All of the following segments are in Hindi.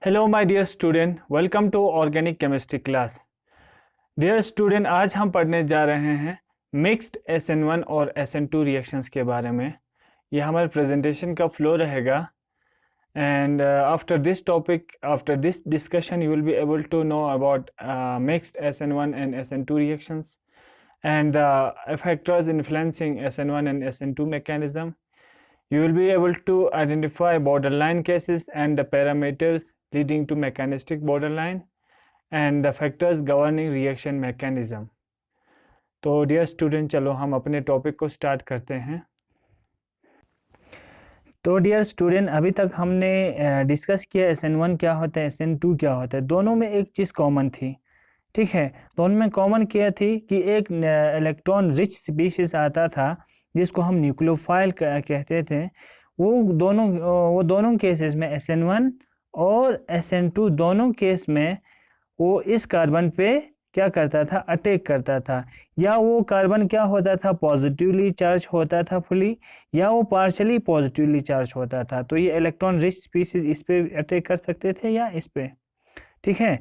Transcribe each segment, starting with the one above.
Hello my dear student, welcome to organic chemistry class. Dear student, आज हम पढ़ने जा रहे हैं मिक्स्ड SN1 और SN2 रिएक्शंस के बारे में। ये हमारे प्रेजेंटेशन का फ्लो रहेगा and after this discussion you will be able to know about mixed SN1 and SN2 reactions and the factors influencing SN1 and SN2 mechanism. You will be able to identify borderline cases and the parameters leading to mechanistic borderline and the factors governing reaction mechanism. तो डियर स्टूडेंट, चलो हम अपने टॉपिक को स्टार्ट करते हैं। तो डियर स्टूडेंट, अभी तक हमने डिस्कस किया SN1 क्या होता है, SN2 क्या होता है। दोनों में एक चीज़ कॉमन थी, ठीक है। दोनों में कॉमन क्या थी कि एक इलेक्ट्रॉन रिच स्पीशीज आता था जिसको हम न्यूक्लियोफाइल कहते थे। वो दोनों केसेस में SN1 और SN2 दोनों केस में वो इस कार्बन पे क्या करता था, अटैक करता था। या वो कार्बन क्या होता था, पॉजिटिवली चार्ज होता था फुली, या वो पार्शली पॉजिटिवली चार्ज होता था। तो ये इलेक्ट्रॉन रिच स्पीशीज इस पे अटैक कर सकते थे या इस पे, ठीक है।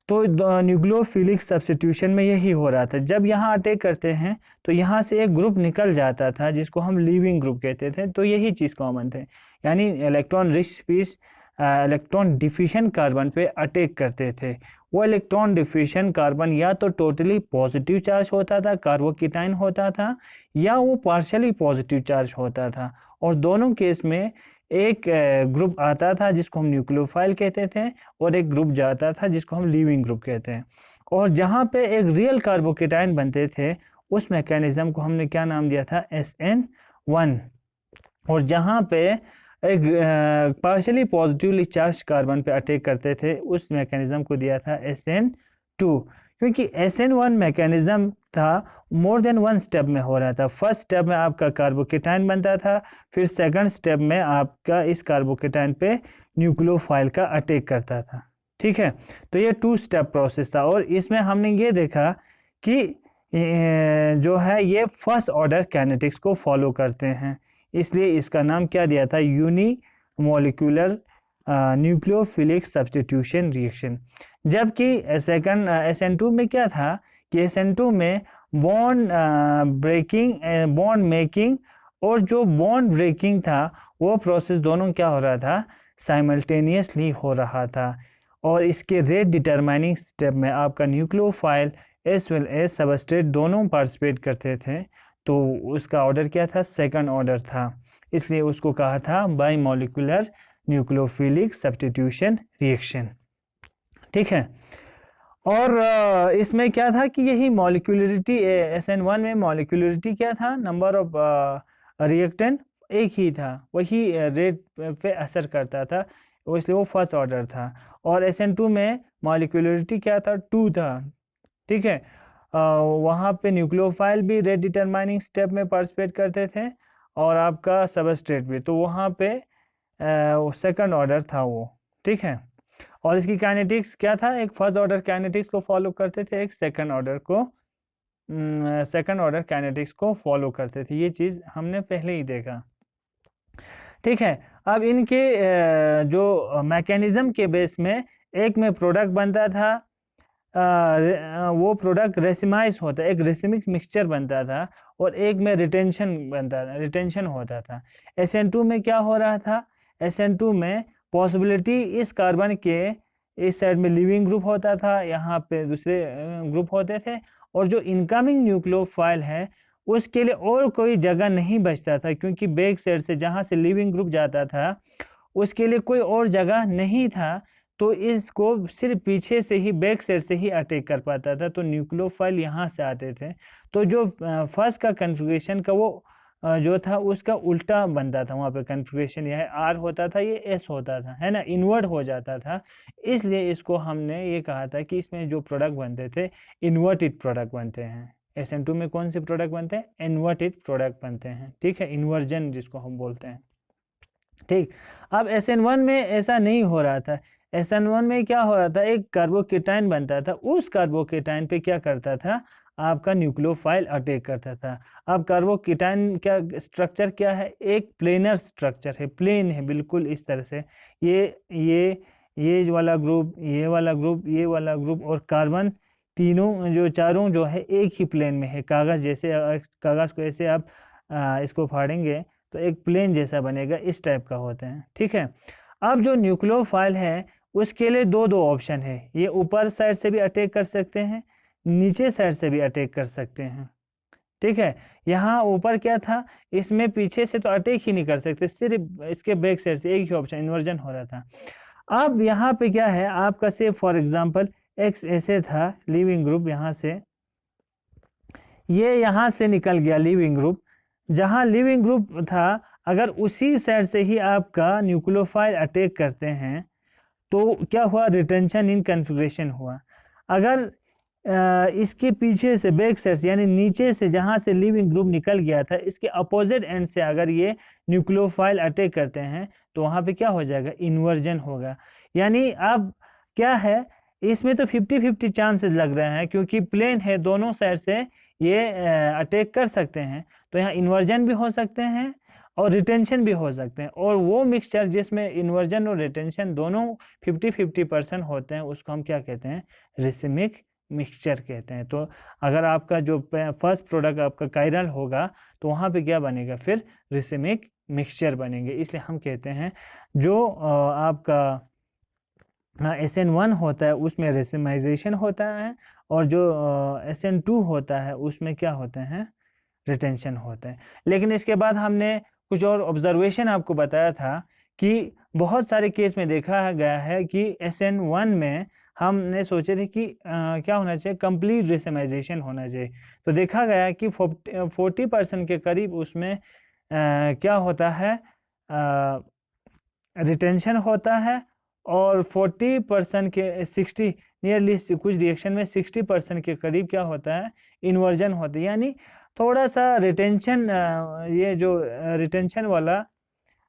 तो न्यूक्लियोफिलिक सब्स्टिट्यूशन में यही हो रहा था। जब यहाँ अटैक करते हैं तो यहाँ से एक ग्रुप निकल जाता था जिसको हम लीविंग ग्रुप कहते थे। तो यही चीज़ कॉमन थे, यानी electron rich species electron deficient carbon पे अटैक करते थे। वो इलेक्ट्रॉन डिफिशिएंट कार्बन या तो टोटली पॉजिटिव चार्ज होता था, कार्बोकेटाइन होता था, या वो पार्शियली पॉजिटिव चार्ज होता था। और दोनों केस में एक ग्रुप आता था जिसको हम न्यूक्लियोफाइल कहते थे और एक ग्रुप जाता था जिसको हम लीविंग ग्रुप कहते हैं। और जहाँ पे एक रियल कार्बोकेटाइन बनते थे उस मैकेनिज्म को हमने क्या नाम दिया था, SN1। और जहाँ पे एक पार्शियली पॉजिटिवली चार्ज कार्बन पे अटैक करते थे उस मैकेनिज्म को दिया था SN2। क्योंकि SN1 मैकेनिज्म था मोर देन वन स्टेप में हो रहा था। फर्स्ट स्टेप में आपका कार्बोकेटाइन बनता था, फिर सेकंड स्टेप में आपका इस कार्बोकेटाइन पे न्यूक्लियोफाइल का अटैक करता था, ठीक है। तो ये टू स्टेप प्रोसेस था और इसमें हमने ये देखा कि जो है ये फर्स्ट ऑर्डर काइनेटिक्स को फॉलो करते हैं, इसलिए इसका नाम क्या दिया था, यूनिमोलिकुलर न्यूक्लियोफिलिक सब्स्टिट्यूशन रिएक्शन। जबकि सेकंड SN2 में क्या था कि SN2 में बॉन्ड मेकिंग और जो बॉन्ड ब्रेकिंग था वो प्रोसेस दोनों क्या हो रहा था, साइमल्टेनियसली हो रहा था। और इसके रेट डिटरमाइनिंग स्टेप में आपका nucleophile as well as substrate दोनों पार्टिसिपेट करते थे। तो उसका ऑर्डर क्या था, सेकंड ऑर्डर था, इसलिए उसको कहा था by molecular nucleophilic substitution reaction, ठीक है। और इसमें क्या था कि यही मॉलिक्यूलरिटी SN1 में मॉलिक्यूलरिटी क्या था, नंबर ऑफ रिएक्टेंट एक ही था, वही रेट पे असर करता था, इसलिए वो फर्स्ट ऑर्डर था। और SN2 में मॉलिक्यूलरिटी क्या था, 2 था, ठीक है। वहाँ पे न्यूक्लियोफाइल भी रेट डिटरमाइनिंग स्टेप में पार्टिसिपेट करते थे और आपका सबस्ट्रेट भी, तो वहाँ पे सेकंड ऑर्डर था वो, ठीक है। और इसकी काइनेटिक्स क्या था, एक फर्स्ट ऑर्डर काइनेटिक्स को फॉलो करते थे, एक सेकंड ऑर्डर काइनेटिक्स को फॉलो करते थे। ये चीज़ हमने पहले ही देखा, ठीक है। अब इनके जो मैकेनिज्म के बेस में एक में प्रोडक्ट बनता था, वो प्रोडक्ट रेसिमाइज होता, एक रेसिमिक मिक्सचर बनता था, और एक में रिटेंशन होता था। SN2 में क्या हो रहा था, SN2 में पॉसिबिलिटी इस कार्बन के इस साइड में लिविंग ग्रुप होता था, यहाँ पे दूसरे ग्रुप होते थे, और जो इनकमिंग न्यूक्लियोफाइल है उसके लिए और कोई जगह नहीं बचता था, क्योंकि बैक साइड से जहाँ से लिविंग ग्रुप जाता था उसके लिए कोई और जगह नहीं था। तो इसको सिर्फ पीछे से ही, बैक साइड से ही अटैक कर पाता था, तो न्यूक्लियोफाइल यहाँ से आते थे। तो जो फर्स्ट का कन्फिग्रेशन का वो जो था उसका उल्टा बनता था, वहाँ पे कन्फिग्रेशन यह R होता था, ये S होता था, है ना, इन्वर्ट हो जाता था। इसलिए इसको हमने ये कहा था कि इसमें जो प्रोडक्ट बनते थे इन्वर्टेड प्रोडक्ट बनते हैं। SN2 में कौन से प्रोडक्ट बनते हैं, इन्वर्टेड प्रोडक्ट बनते हैं, ठीक है, इन्वर्जन जिसको हम बोलते हैं, ठीक। अब SN1 में ऐसा नहीं हो रहा था। SN1 में क्या हो रहा था, एक कार्बोकेटाइन बनता था, उस कार्बोकेटाइन पे क्या करता था, आपका न्यूक्लियोफाइल अटैक करता था। अब कार्बोकेटाइन क्या स्ट्रक्चर क्या है, एक प्लेनर स्ट्रक्चर है, प्लेन है बिल्कुल इस तरह से, ये ये वाला ग्रुप, ये वाला ग्रुप, ये वाला ग्रुप और कार्बन, तीनों जो चारों जो है एक ही प्लेन में है। कागज़ जैसे कागज़ को ऐसे आप इसको फाड़ेंगे तो एक प्लेन जैसा बनेगा, इस टाइप का होते हैं। ठीक है, अब जो न्यूक्लियोफाइल है उसके लिए दो दो ऑप्शन है, ये ऊपर साइड से भी अटैक कर सकते हैं, नीचे साइड से भी अटैक कर सकते हैं। ठीक है, यहाँ ऊपर क्या था, इसमें पीछे से तो अटैक ही नहीं कर सकते, सिर्फ इसके बैक साइड से एक ही ऑप्शन इन्वर्जन हो रहा था। अब यहाँ पे क्या है आपका, से फॉर एग्जांपल एक्स ऐसे था लिविंग ग्रुप, यहाँ से ये यहाँ से निकल गया लिविंग ग्रुप, जहाँ लिविंग ग्रुप था अगर उसी साइड से ही आपका न्यूक्लियोफाइल अटैक करते हैं तो क्या हुआ, रिटेंशन इन कन्फिग्रेशन हुआ। अगर इसके पीछे से बैक साइड यानी नीचे से जहाँ से लिविंग ग्रुप निकल गया था, इसके अपोजिट एंड से अगर ये न्यूक्लियोफाइल अटैक करते हैं तो वहाँ पे क्या हो जाएगा, इन्वर्जन होगा। यानी अब क्या है, इसमें तो 50-50 चांसेस लग रहे हैं क्योंकि प्लेन है, दोनों साइड से ये अटैक कर सकते हैं, तो यहाँ इन्वर्जन भी हो सकते हैं और रिटेंशन भी हो सकते हैं। और वो मिक्सचर जिसमें इन्वर्जन और रिटेंशन दोनों 50-50% होते हैं उसको हम क्या कहते हैं, रिसिमिक मिक्सचर कहते हैं। तो अगर आपका जो फर्स्ट प्रोडक्ट आपका कायरल होगा तो वहाँ पे क्या बनेगा, फिर रिसिमिक मिक्सचर बनेंगे। इसलिए हम कहते हैं जो आपका SN1 होता है उसमें रेसिमाइजेशन होता है और जो SN2 होता है उसमें क्या होते हैं, रिटेंशन होता है। लेकिन इसके बाद हमने कुछ और ऑब्जर्वेशन आपको बताया था कि बहुत सारे केस में देखा गया है कि SN1 में हमने सोचे थे कि क्या होना चाहिए, कंप्लीट रेसिमाइजेशन होना चाहिए। तो देखा गया कि 40% के करीब उसमें क्या होता है, रिटेंशन होता है और 40% के 60 नियरली कुछ रिएक्शन में 60% के करीब क्या होता है, इन्वर्जन होता है। यानी थोड़ा सा रिटेंशन, ये जो रिटेंशन वाला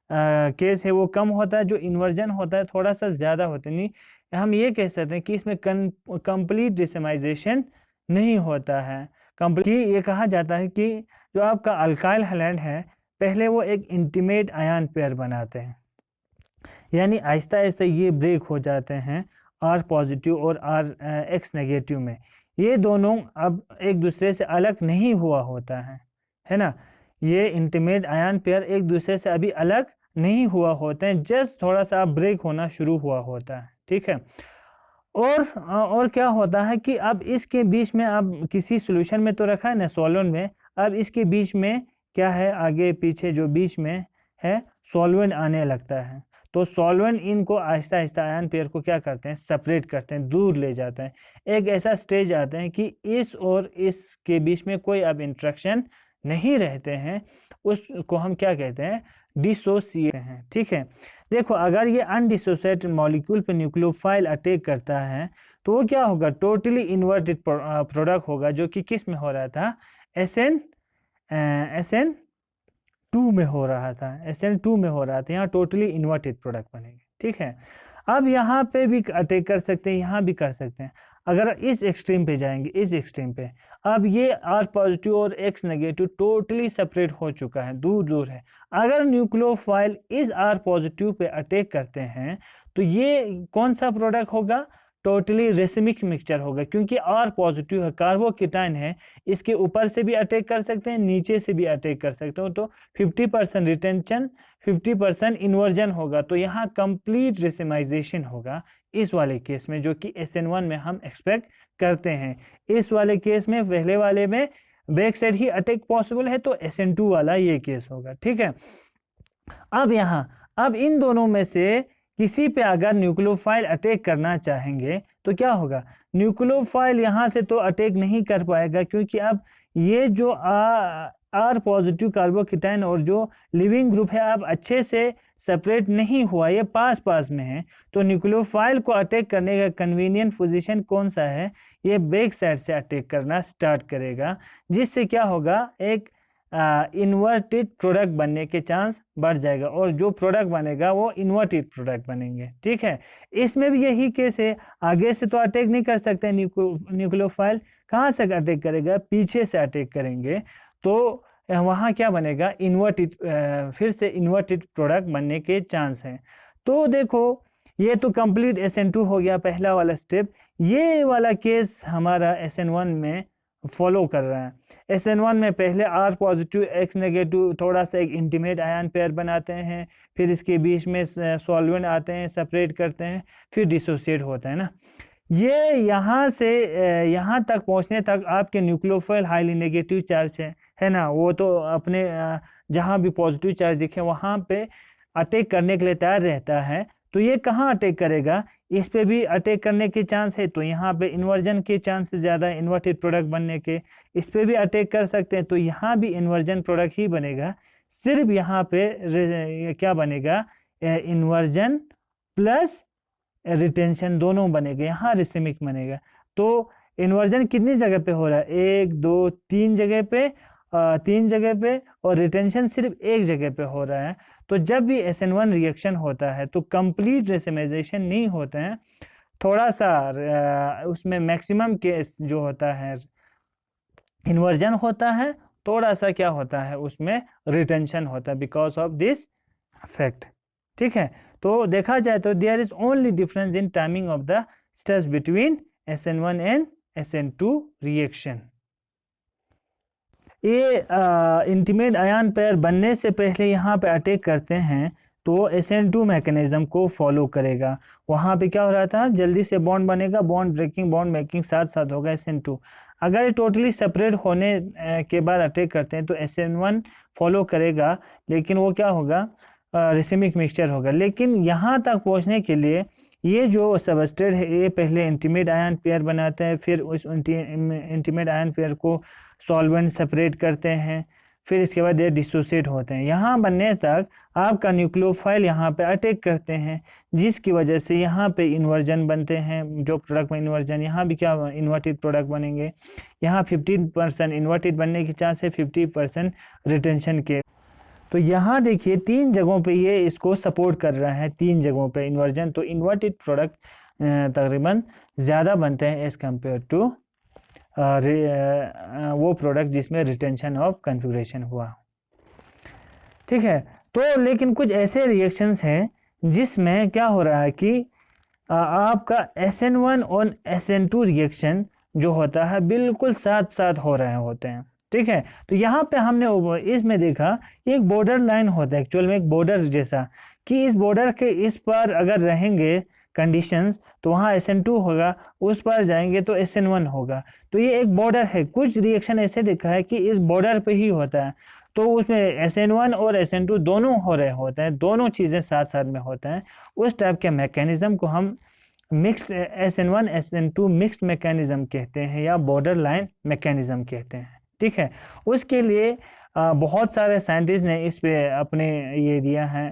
केस है वो कम होता है, जो इन्वर्जन होता है थोड़ा सा ज़्यादा होता है। नहीं, हम ये कह सकते हैं कि इसमें कंप्लीट रेसिमाइजेशन नहीं होता है। कंप्लीट ये कहा जाता है कि जो आपका अल्काइल हैलाइड है पहले वो एक इंटीमेट आयन पेयर बनाते हैं, यानी आहिस्ता आहिस्ता ये ब्रेक हो जाते हैं R पॉजिटिव और X नेगेटिव में। ये दोनों अब एक दूसरे से अलग नहीं हुआ होता है ना, ये इंटीमेट आयन पेयर एक दूसरे से अभी अलग नहीं हुआ होते हैं, जस्ट थोड़ा सा ब्रेक होना शुरू हुआ होता है। ठीक है, और क्या होता है कि अब इसके बीच में, अब किसी सॉल्यूशन में तो रखा है ना सॉल्वेंट में, अब इसके बीच में क्या है, आगे पीछे जो बीच में है सॉल्वेंट आने लगता है। तो सॉल्वेंट इनको आहिस्ता आहिस्ता आयन पेयर को क्या करते हैं, सेपरेट करते हैं, दूर ले जाते हैं। एक ऐसा स्टेज आते हैं कि इस और इस के बीच में कोई अब इंट्रैक्शन नहीं रहते हैं, उसको हम क्या कहते हैं, डिसोसिएट हैं। ठीक है, देखो अगर ये अनडिसोसिएटेड मॉलिक्यूल पे न्यूक्लियोफाइल अटैक करता है तो वो क्या होगा, टोटली इन्वर्टेड प्रोडक्ट होगा, जो कि किस में हो रहा था, SN2 में हो रहा था, SN2 में हो रहा था, यहाँ टोटली इन्वर्टेड प्रोडक्ट बनेंगे। ठीक है, अब यहाँ पे भी अटैक कर सकते हैं, यहाँ भी कर सकते हैं। अगर इस एक्सट्रीम पे जाएंगे, इस एक्सट्रीम पे, अब ये R पॉजिटिव और X नेगेटिव टोटली सेपरेट हो चुका है, दूर दूर है। अगर न्यूक्लियोफाइल इस R पॉजिटिव पे अटैक करते हैं तो ये कौन सा प्रोडक्ट होगा, टोटली रेसिमिक मिक्सचर होगा, क्योंकि R पॉजिटिव है, कार्बोकेटाइन है, इसके ऊपर से भी अटैक कर सकते हैं, नीचे से भी अटैक कर सकते हो। तो 50% रिटेंशन, 50% इन्वर्जन होगा, तो यहाँ कंप्लीट रेसिमाइजेशन होगा इस वाले केस में, जो कि SN1 में हम एक्सपेक्ट करते हैं। इस वाले केस में, पहले वाले में बैक साइड ही अटैक पॉसिबल है, तो SN2 वाला ये केस होगा। ठीक है, अब यहाँ, अब इन दोनों में से किसी पे अगर न्यूक्लियोफाइल अटैक करना चाहेंगे तो क्या होगा, न्यूक्लियोफाइल यहाँ से तो अटैक नहीं कर पाएगा, क्योंकि अब ये जो R पॉजिटिव कार्बोकेटाइन और जो लिविंग ग्रुप है अब अच्छे से सेपरेट नहीं हुआ, ये पास पास में है। तो न्यूक्लियोफाइल को अटैक करने का कन्वीनियंट पोजीशन कौन सा है, ये बैक साइड से अटैक करना स्टार्ट करेगा, जिससे क्या होगा, एक इन्वर्टेड प्रोडक्ट बनने के चांस बढ़ जाएगा, और जो प्रोडक्ट बनेगा वो इन्वर्टेड प्रोडक्ट बनेंगे। ठीक है, इसमें भी यही केस है, आगे से तो अटैक नहीं कर सकते न्यूक्लियोफाइल, कहाँ से अटैक करेगा, पीछे से अटैक करेंगे, तो वहाँ क्या बनेगा, इन्वर्टेड, फिर से इन्वर्टेड प्रोडक्ट बनने के चांस हैं। तो देखो ये तो कंप्लीट SN2 हो गया पहला वाला स्टेप। ये वाला केस हमारा SN1 में फॉलो कर रहा है। SN1 में पहले R पॉजिटिव X नेगेटिव थोड़ा सा एक इंटीमेट आयन पेयर बनाते हैं, फिर इसके बीच में सॉल्वेंट आते हैं, सेपरेट करते हैं, फिर डिसोसिएट होता है ना। ये यहाँ से यहाँ तक पहुँचने तक आपके न्यूक्लियोफाइल हाईली नेगेटिव चार्ज है ना, वो तो अपने जहाँ भी पॉजिटिव चार्ज दिखे वहाँ पे अटैक करने के लिए तैयार रहता है। तो ये कहाँ अटैक करेगा, इस पे भी अटैक करने के चांस है, तो यहाँ पे इन्वर्जन के चांस ज़्यादा, इन्वर्टेड प्रोडक्ट बनने के। इस पे भी अटैक कर सकते हैं, तो यहाँ भी इन्वर्जन प्रोडक्ट ही बनेगा। सिर्फ यहाँ पे क्या बनेगा, इन्वर्जन प्लस रिटेंशन दोनों बनेगा, यहाँ रिसिमिक बनेगा। तो इन्वर्जन कितनी जगह पे हो रहा है, 1 2 3 जगह पे, 3 जगह पे, और रिटेंशन सिर्फ एक जगह पे हो रहा है। तो जब भी SN1 रिएक्शन होता है तो कंप्लीट रेसिमाइजेशन नहीं होता है, थोड़ा सा उसमें मैक्सिमम केस जो होता है इन्वर्जन होता है, थोड़ा सा क्या होता है उसमें रिटेंशन होता है बिकॉज ऑफ दिस फैक्ट। ठीक है, तो देखा जाए तो there is only difference in timing of the steps between SN1 and SN2 reaction. ये इंटीमेट आयन पेयर बनने से पहले यहाँ पे अटैक करते हैं तो SN2 मैकेनिज्म को फॉलो करेगा। वहाँ पे क्या हो रहा था, जल्दी से बॉन्ड बनेगा, बॉन्ड ब्रेकिंग बॉन्ड मेकिंग साथ साथ होगा SN2। अगर ये टोटली सेपरेट होने के बाद अटैक करते हैं तो SN1 फॉलो करेगा, लेकिन वो क्या होगा, रिसिमिक मिक्सचर होगा। लेकिन यहाँ तक पहुँचने के लिए ये जो सबस्ट्रेट है ये पहले इंटीमेट आयन पेयर बनाते हैं, फिर उस इंटीमेट आयन पेयर को सॉल्वेंट सेपरेट करते हैं, फिर इसके बाद ये डिसोसिएट होते हैं। यहाँ बनने तक आपका न्यूक्लियोफाइल यहाँ पे अटैक करते हैं, जिसकी वजह से यहाँ पे इन्वर्जन बनते हैं। जो प्रोडक्ट में इन्वर्जन, यहाँ भी क्या इन्वर्टेड प्रोडक्ट बनेंगे। यहाँ 50% इन्वर्टेड बनने की चांस है, 50% रिटेंशन के। तो यहाँ देखिए 3 जगहों पे ये इसको सपोर्ट कर रहा है, 3 जगहों पे इन्वर्जन। तो इन्वर्टेड प्रोडक्ट तकरीबन ज़्यादा बनते हैं एज़ कम्पेयर टू वो प्रोडक्ट जिसमें रिटेंशन ऑफ कन्फिग्रेशन हुआ। ठीक है, तो लेकिन कुछ ऐसे रिएक्शंस हैं जिसमें क्या हो रहा है कि आपका SN1 और SN2 रिएक्शन जो होता है बिल्कुल साथ साथ हो रहे होते हैं। ठीक है, तो यहाँ पे हमने इसमें देखा एक बॉर्डर लाइन होता है, एक्चुअल में एक बॉर्डर जैसा, कि इस बॉर्डर के इस पर अगर रहेंगे कंडीशंस तो वहाँ SN2 होगा, उस पर जाएंगे तो SN1 होगा। तो ये एक बॉर्डर है। कुछ रिएक्शन ऐसे देखा है कि इस बॉर्डर पे ही होता है, तो उसमें SN1 और SN2 दोनों हो रहे होते हैं, दोनों चीज़ें साथ साथ में होते हैं। उस टाइप के मैकेनिज्म को हम mixed SN1 SN2 mixed mechanism कहते हैं या बॉर्डर लाइन मैकेनिज्म कहते हैं। ठीक है, उसके लिए बहुत सारे साइंटिस्ट ने इस पे अपने ये दिया है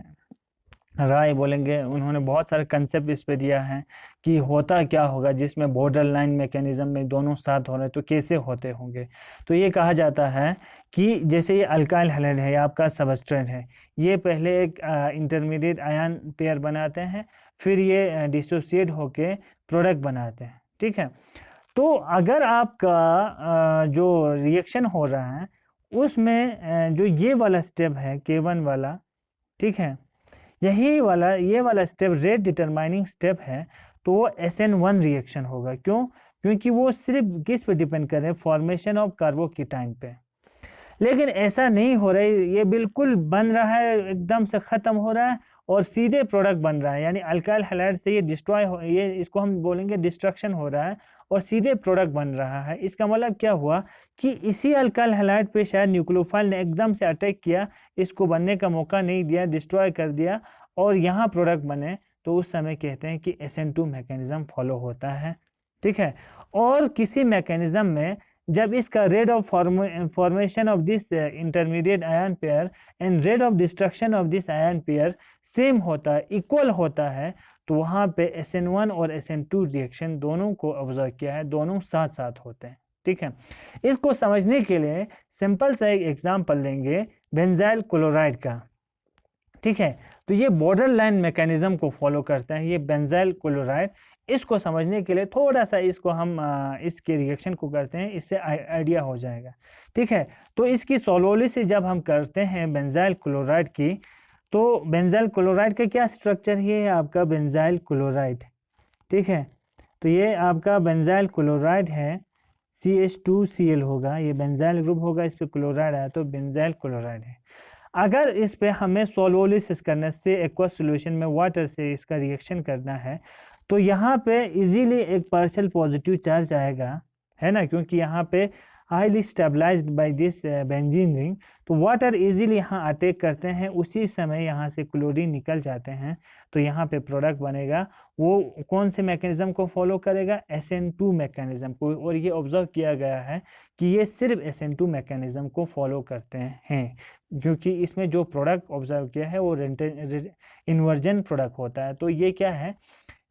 राय बोलेंगे, उन्होंने बहुत सारे कंसेप्ट इस पे दिया है कि होता क्या होगा जिसमें बॉर्डर लाइन मैकेनिज्म में दोनों साथ हो रहे तो कैसे होते होंगे। तो ये कहा जाता है कि जैसे ये अल्काइल हैलाइड है, आपका सबस्ट्रेट है, ये पहले एक इंटरमीडिएट आयन पेयर बनाते हैं, फिर ये डिसोसिएट होके प्रोडक्ट बनाते हैं। ठीक है, तो अगर आपका जो रिएक्शन हो रहा है उसमें जो ये वाला स्टेप है K1 वाला, ठीक है, यही वाला ये वाला स्टेप रेट डिटरमाइनिंग स्टेप है, तो वो SN1 रिएक्शन होगा। क्यों? क्योंकि वो सिर्फ किस पे डिपेंड कर रहे हैं, फॉर्मेशन ऑफ कार्बोकेटाइन पे। लेकिन ऐसा नहीं हो रहा है, ये बिल्कुल बन रहा है, एकदम से ख़त्म हो रहा है और सीधे प्रोडक्ट बन रहा है, यानी अल्काइल हैलाइड से ये डिस्ट्रॉय हो, ये इसको हम बोलेंगे डिस्ट्रक्शन हो रहा है और सीधे प्रोडक्ट बन रहा है। इसका मतलब क्या हुआ कि इसी अल्काइल हैलाइड पे शायद न्यूक्लियोफाइल ने एकदम से अटैक किया, इसको बनने का मौका नहीं दिया, डिस्ट्रॉय कर दिया और यहाँ प्रोडक्ट बने। तो उस समय कहते हैं कि SN2 मैकेनिज्म फॉलो होता है। ठीक है, और किसी मैकेनिज्म में जब इसका rate of formation of this intermediate ion pair and rate of destruction of this ion pair same होता है, इक्वल होता है, तो वहाँ पे SN1 और SN2 रिएक्शन दोनों को ऑब्जर्व किया है, दोनों साथ साथ होते हैं। ठीक है, इसको समझने के लिए सिंपल सा एक एग्जाम्पल लेंगे बेंजाइल क्लोराइड का। ठीक है, तो ये बॉर्डर लाइन मैकेनिज्म को फॉलो करते हैं, ये बेंजाइल क्लोराइड। इसको समझने के लिए थोड़ा सा इसको हम इसके रिएक्शन को करते हैं, इससे आइडिया हो जाएगा। ठीक है, तो इसकी सोलोलिसिस जब हम करते हैं बेंजाइल क्लोराइड की, तो बेंजाइल क्लोराइड का क्या स्ट्रक्चर है? ये आपका बेंजाइल क्लोराइड, ठीक है। तो ये आपका बेंजाइल क्लोराइड है, CH2Cl होगा, ये बेंजाइल ग्रुप होगा, इस पे क्लोराइड आया तो बेंजाइल क्लोराइड है। अगर इस पे हमें सोलोलिसिस करने से एक्वस सॉल्यूशन में वाटर से इसका रिएक्शन करना है तो यहाँ पे इजीली एक पार्शियल पॉजिटिव चार्ज आएगा, है ना, क्योंकि यहाँ पे highly stabilized by this benzene ring, तो वाटर इजीली यहाँ अटैक करते हैं, उसी समय यहाँ से क्लोरीन निकल जाते हैं, तो यहाँ पे प्रोडक्ट बनेगा। वो कौन से मैकेनिज्म को फॉलो करेगा? SN2 मैकेनिज्म को, और ये ऑब्जर्व किया गया है कि ये सिर्फ SN2 मैकेनिज्म को फॉलो करते हैं, क्योंकि इसमें जो प्रोडक्ट ऑब्जर्व किया है वो इन्वर्जन प्रोडक्ट होता है, तो ये क्या है?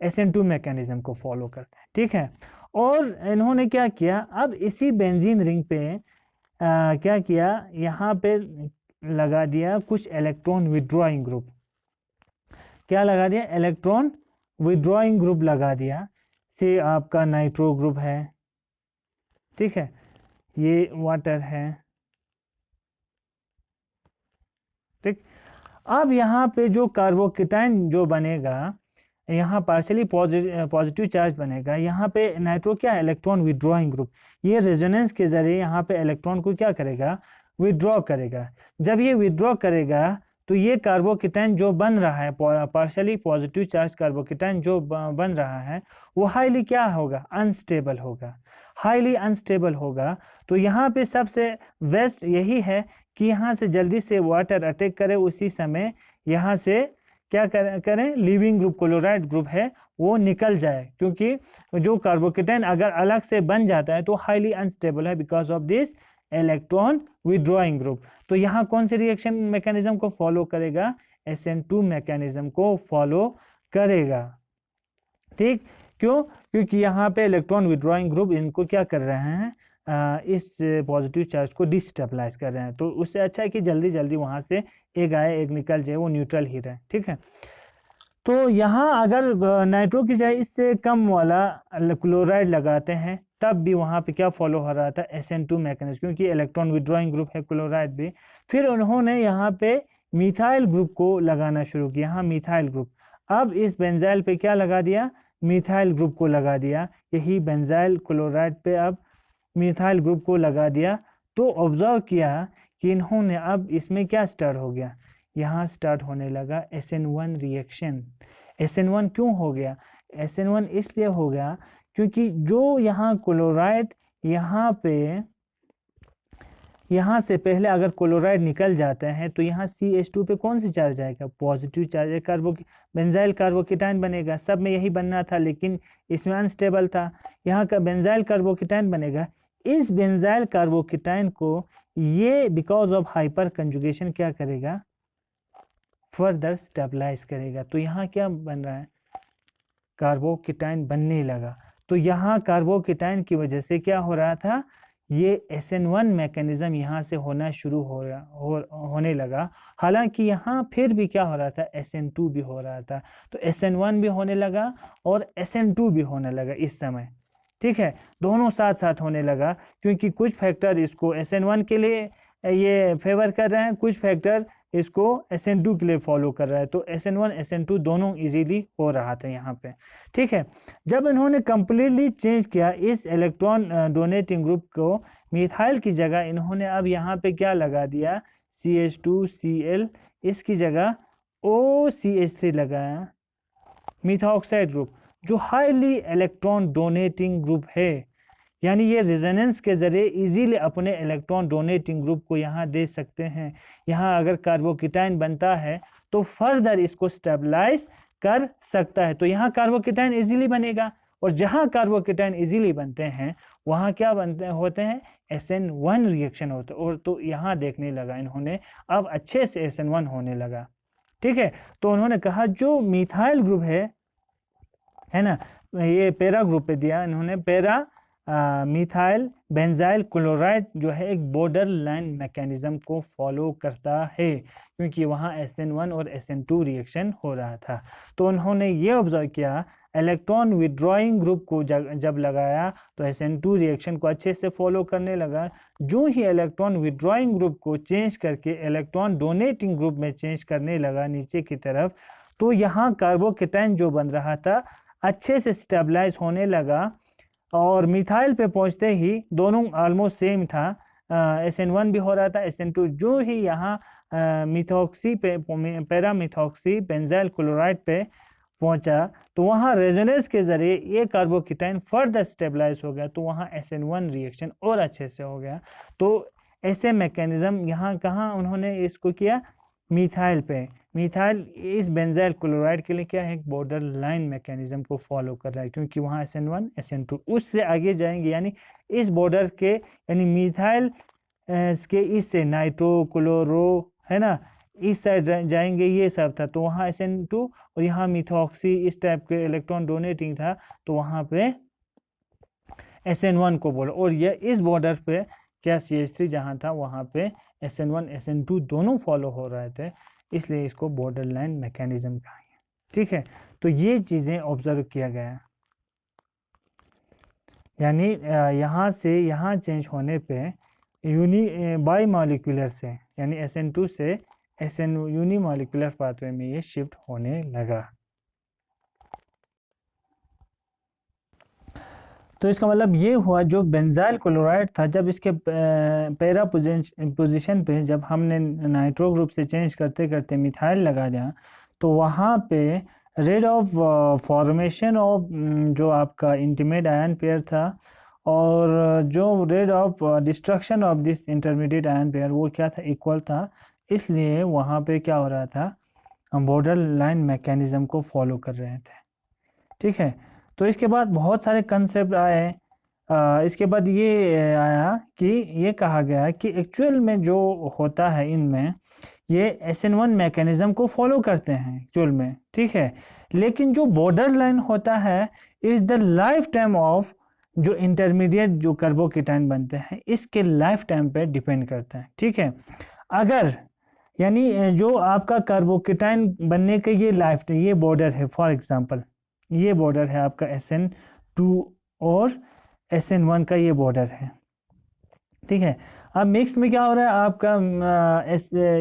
SN2 मैकेनिज्म को फॉलो करता है, ठीक है। और इन्होंने क्या किया, अब इसी बेंजीन रिंग पे क्या किया, यहाँ पे लगा दिया कुछ इलेक्ट्रॉन विड्रॉइंग ग्रुप। क्या लगा दिया? इलेक्ट्रॉन विड्रॉइंग ग्रुप लगा दिया। से आपका नाइट्रो ग्रुप है, ठीक है, ये वाटर है, ठीक। अब यहाँ पे जो कार्बोकेटाइन जो बनेगा, यहाँ पार्शियली पॉजिटिव चार्ज बनेगा, यहाँ पे नाइट्रो क्या है? इलेक्ट्रॉन विड्रॉइंग ग्रुप, ये रेजोनेंस के जरिए यहाँ पे इलेक्ट्रॉन को क्या करेगा? विड्रॉ करेगा। जब ये विड्रॉ करेगा तो ये कार्बोकेटाइन जो बन रहा है, पार्शियली पॉजिटिव चार्ज कार्बोकेटाइन जो बन रहा है, वो हाईली क्या होगा? अनस्टेबल होगा, हाईली अनस्टेबल होगा। तो यहाँ पे सबसे बेस्ट यही है कि यहाँ से जल्दी से वाटर अटैक करे, उसी समय यहाँ से क्या करें? लिविंग ग्रुप क्लोराइड ग्रुप है वो निकल जाए, क्योंकि जो कार्बोकेटाइन अगर अलग से बन जाता है तो हाईली अनस्टेबल है because of this electron withdrawing group. तो यहाँ कौन से रिएक्शन मैकेनिज्म को फॉलो करेगा? SN2 मैकेनिज्म को फॉलो करेगा, ठीक। क्यों? क्योंकि यहाँ पे इलेक्ट्रॉन विड्रॉइंग ग्रुप इनको क्या कर रहे हैं? इस पॉजिटिव चार्ज को डिस्टेबलाइज कर रहे हैं, तो उससे अच्छा है कि जल्दी जल्दी वहाँ से एक आए एक निकल जाए, वो न्यूट्रल ही रहे, ठीक है। तो यहाँ अगर नाइट्रो की जाए इससे कम वाला क्लोराइड लगाते हैं, तब भी वहाँ पे क्या फॉलो हो रहा था? SN2 मैकेनिज्म, क्योंकि इलेक्ट्रॉन विड्रॉइंग ग्रुप है क्लोराइड भी। फिर उन्होंने यहाँ पे मिथाइल ग्रुप को लगाना शुरू किया, यहाँ मिथाइल ग्रुप। अब इस बेंजाइल पे क्या लगा दिया? मिथाइल ग्रुप को लगा दिया, यही बेंजाइल क्लोराइड पे अब मिथाइल ग्रुप को लगा दिया। तो ऑब्जर्व किया कि इन्होंने अब इसमें क्या स्टार्ट हो गया? यहाँ स्टार्ट होने लगा SN1 रिएक्शन। SN1 क्यों हो गया? SN1 इसलिए हो गया क्योंकि जो यहाँ क्लोराइड यहाँ से पहले अगर क्लोराइड निकल जाते हैं तो यहाँ CH2 पे कौन सी चार्ज आएगा? पॉजिटिव चार्ज है, बेंजाइल कार्बोकेटाइन बनेगा। सब में यही बनना था, लेकिन इसमें अनस्टेबल था, यहाँ का बेंजाइल कार्बोकेटाइन बनेगा। इस बेंजाइल कार्बोकेटाइन को ये बिकॉज ऑफ हाइपर कंजुगेशन क्या करेगा? फर्दर स्टेबलाइज करेगा। तो यहाँ क्या बन रहा है? कार्बोकेटाइन बनने लगा। तो यहाँ कार्बोकेटाइन की वजह से क्या हो रहा था? ये SN1 मैकेनिज्म यहाँ से होना शुरू होने लगा। हालांकि यहाँ फिर भी क्या हो रहा था? SN2 भी हो रहा था। तो SN1 भी होने लगा और SN2 भी होने लगा इस समय, ठीक है, दोनों साथ साथ होने लगा, क्योंकि कुछ फैक्टर इसको SN1 के लिए ये फेवर कर रहे हैं, कुछ फैक्टर इसको SN2 के लिए फॉलो कर रहा है। तो SN1 SN2 दोनों इजीली हो रहा था यहाँ पे, ठीक है। जब इन्होंने कंप्लीटली चेंज किया इस इलेक्ट्रॉन डोनेटिंग ग्रुप को, मिथाइल की जगह इन्होंने अब यहाँ पे क्या लगा दिया? CH2Cl, इसकी जगह OCH3 लगाया, मिथाऑक्साइड ग्रुप, जो हाईली इलेक्ट्रॉन डोनेटिंग ग्रुप है। यानी ये रेजोनेंस के जरिए इजीली अपने इलेक्ट्रॉन डोनेटिंग ग्रुप को यहाँ दे सकते हैं। यहाँ अगर कार्बोकेटाइन बनता है तो फर्दर इसको स्टेबलाइज कर सकता है। तो यहाँ कार्बोकेटाइन इजीली बनेगा, और जहाँ कार्बोकेटाइन इजीली बनते हैं वहाँ क्या होते हैं? SN1 रिएक्शन होता है। और तो यहाँ देखने लगा इन्होंने, अब अच्छे से SN1 होने लगा, ठीक है। तो उन्होंने कहा जो मिथाइल ग्रुप है ना, ये पैरा ग्रुप पे दिया इन्होंने, पैरा मिथाइल बेंजाइल क्लोराइड जो है एक बॉर्डर लाइन मैकेनिज्म को फॉलो करता है, क्योंकि वहाँ SN1 और SN2 रिएक्शन हो रहा था। तो उन्होंने ये ऑब्जर्व किया, इलेक्ट्रॉन विड्रॉइंग ग्रुप को जब लगाया तो SN2 रिएक्शन को अच्छे से फॉलो करने लगा। जो ही इलेक्ट्रॉन विड्रॉइंग ग्रुप को चेंज करके इलेक्ट्रॉन डोनेटिंग ग्रुप में चेंज करने लगा नीचे की तरफ, तो यहाँ कार्बोकेटाइन जो बन रहा था अच्छे से स्टेबलाइज होने लगा, और मिथाइल पे पहुंचते ही दोनों ऑलमोस्ट सेम था। SN1 भी हो रहा था, SN2। जो ही यहाँ मिथॉक्सी पे पैरामिथॉक्सी बेंजाइल क्लोराइड पे पहुंचा तो वहाँ रेजोनेंस के जरिए ये कार्बोकेटाइन फर्दर स्टेबलाइज हो गया, तो वहाँ SN1 रिएक्शन और अच्छे से हो गया। तो ऐसे मैकेनिज्म यहाँ कहाँ उन्होंने इसको किया, मिथाइल पे। मिथाइल इस बेंजाइल क्लोराइड के लिए क्या है, एक बॉर्डर लाइन मैकेनिज्म को फॉलो कर रहा है, क्योंकि वहाँ SN1 SN2 उससे आगे जाएंगे, यानी इस बॉर्डर के, यानी मिथाइल के इससे नाइट्रो क्लोरो है ना, इस साइड जाएंगे, ये सब था। तो वहाँ SN2 और यहाँ मिथॉक्सी इस टाइप के इलेक्ट्रॉन डोनेटिंग था, तो वहाँ पे SN1 को बोलो। और ये इस बॉर्डर पे क्या CH3 जहाँ था वहाँ पे SN1 SN2 दोनों फॉलो हो रहे थे, इसलिए इसको बॉर्डर लाइन मैकेनिज्म कहा है। ठीक है, तो ये चीज़ें ऑब्जर्व किया गया, यानी यहाँ से यहाँ चेंज होने पे बाई मॉलिक्यूलर से, यानी SN2 से SN यूनिमॉलिक्यूलर पाथवे में ये शिफ्ट होने लगा। तो इसका मतलब ये हुआ, जो बेंजाइल क्लोराइड था जब इसके पैरा पोजीशन पे जब हमने नाइट्रो ग्रुप से चेंज करते करते मिथाइल लगा दिया, तो वहाँ पे रेट ऑफ फॉर्मेशन ऑफ जो आपका इंटीमेट आयन पेयर था और जो rate of destruction of this intermediate ion pair वो क्या था, इक्वल था। इसलिए वहाँ पे क्या हो रहा था, हम बॉर्डर लाइन मैकेनिज्म को फॉलो कर रहे थे। ठीक है, तो इसके बाद बहुत सारे कंसेप्ट आए। इसके बाद ये आया कि ये कहा गया कि एक्चुअल में जो होता है इनमें, ये SN1 मैकेनिज्म को फॉलो करते हैं एक्चुअल में। ठीक है, लेकिन जो बॉर्डर लाइन होता है is the life time of जो इंटरमीडिएट जो कार्बोकेटाइन बनते हैं, इसके लाइफ टाइम पे डिपेंड करता है। ठीक है, अगर यानी जो आपका कार्बोकेटाइन बनने के ये लाइफ टाइम, ये बॉर्डर है, फॉर एग्जांपल ये बॉर्डर है आपका SN2 और SN1 का ये बॉर्डर है। ठीक है, अब मिक्स में क्या हो रहा है आपका,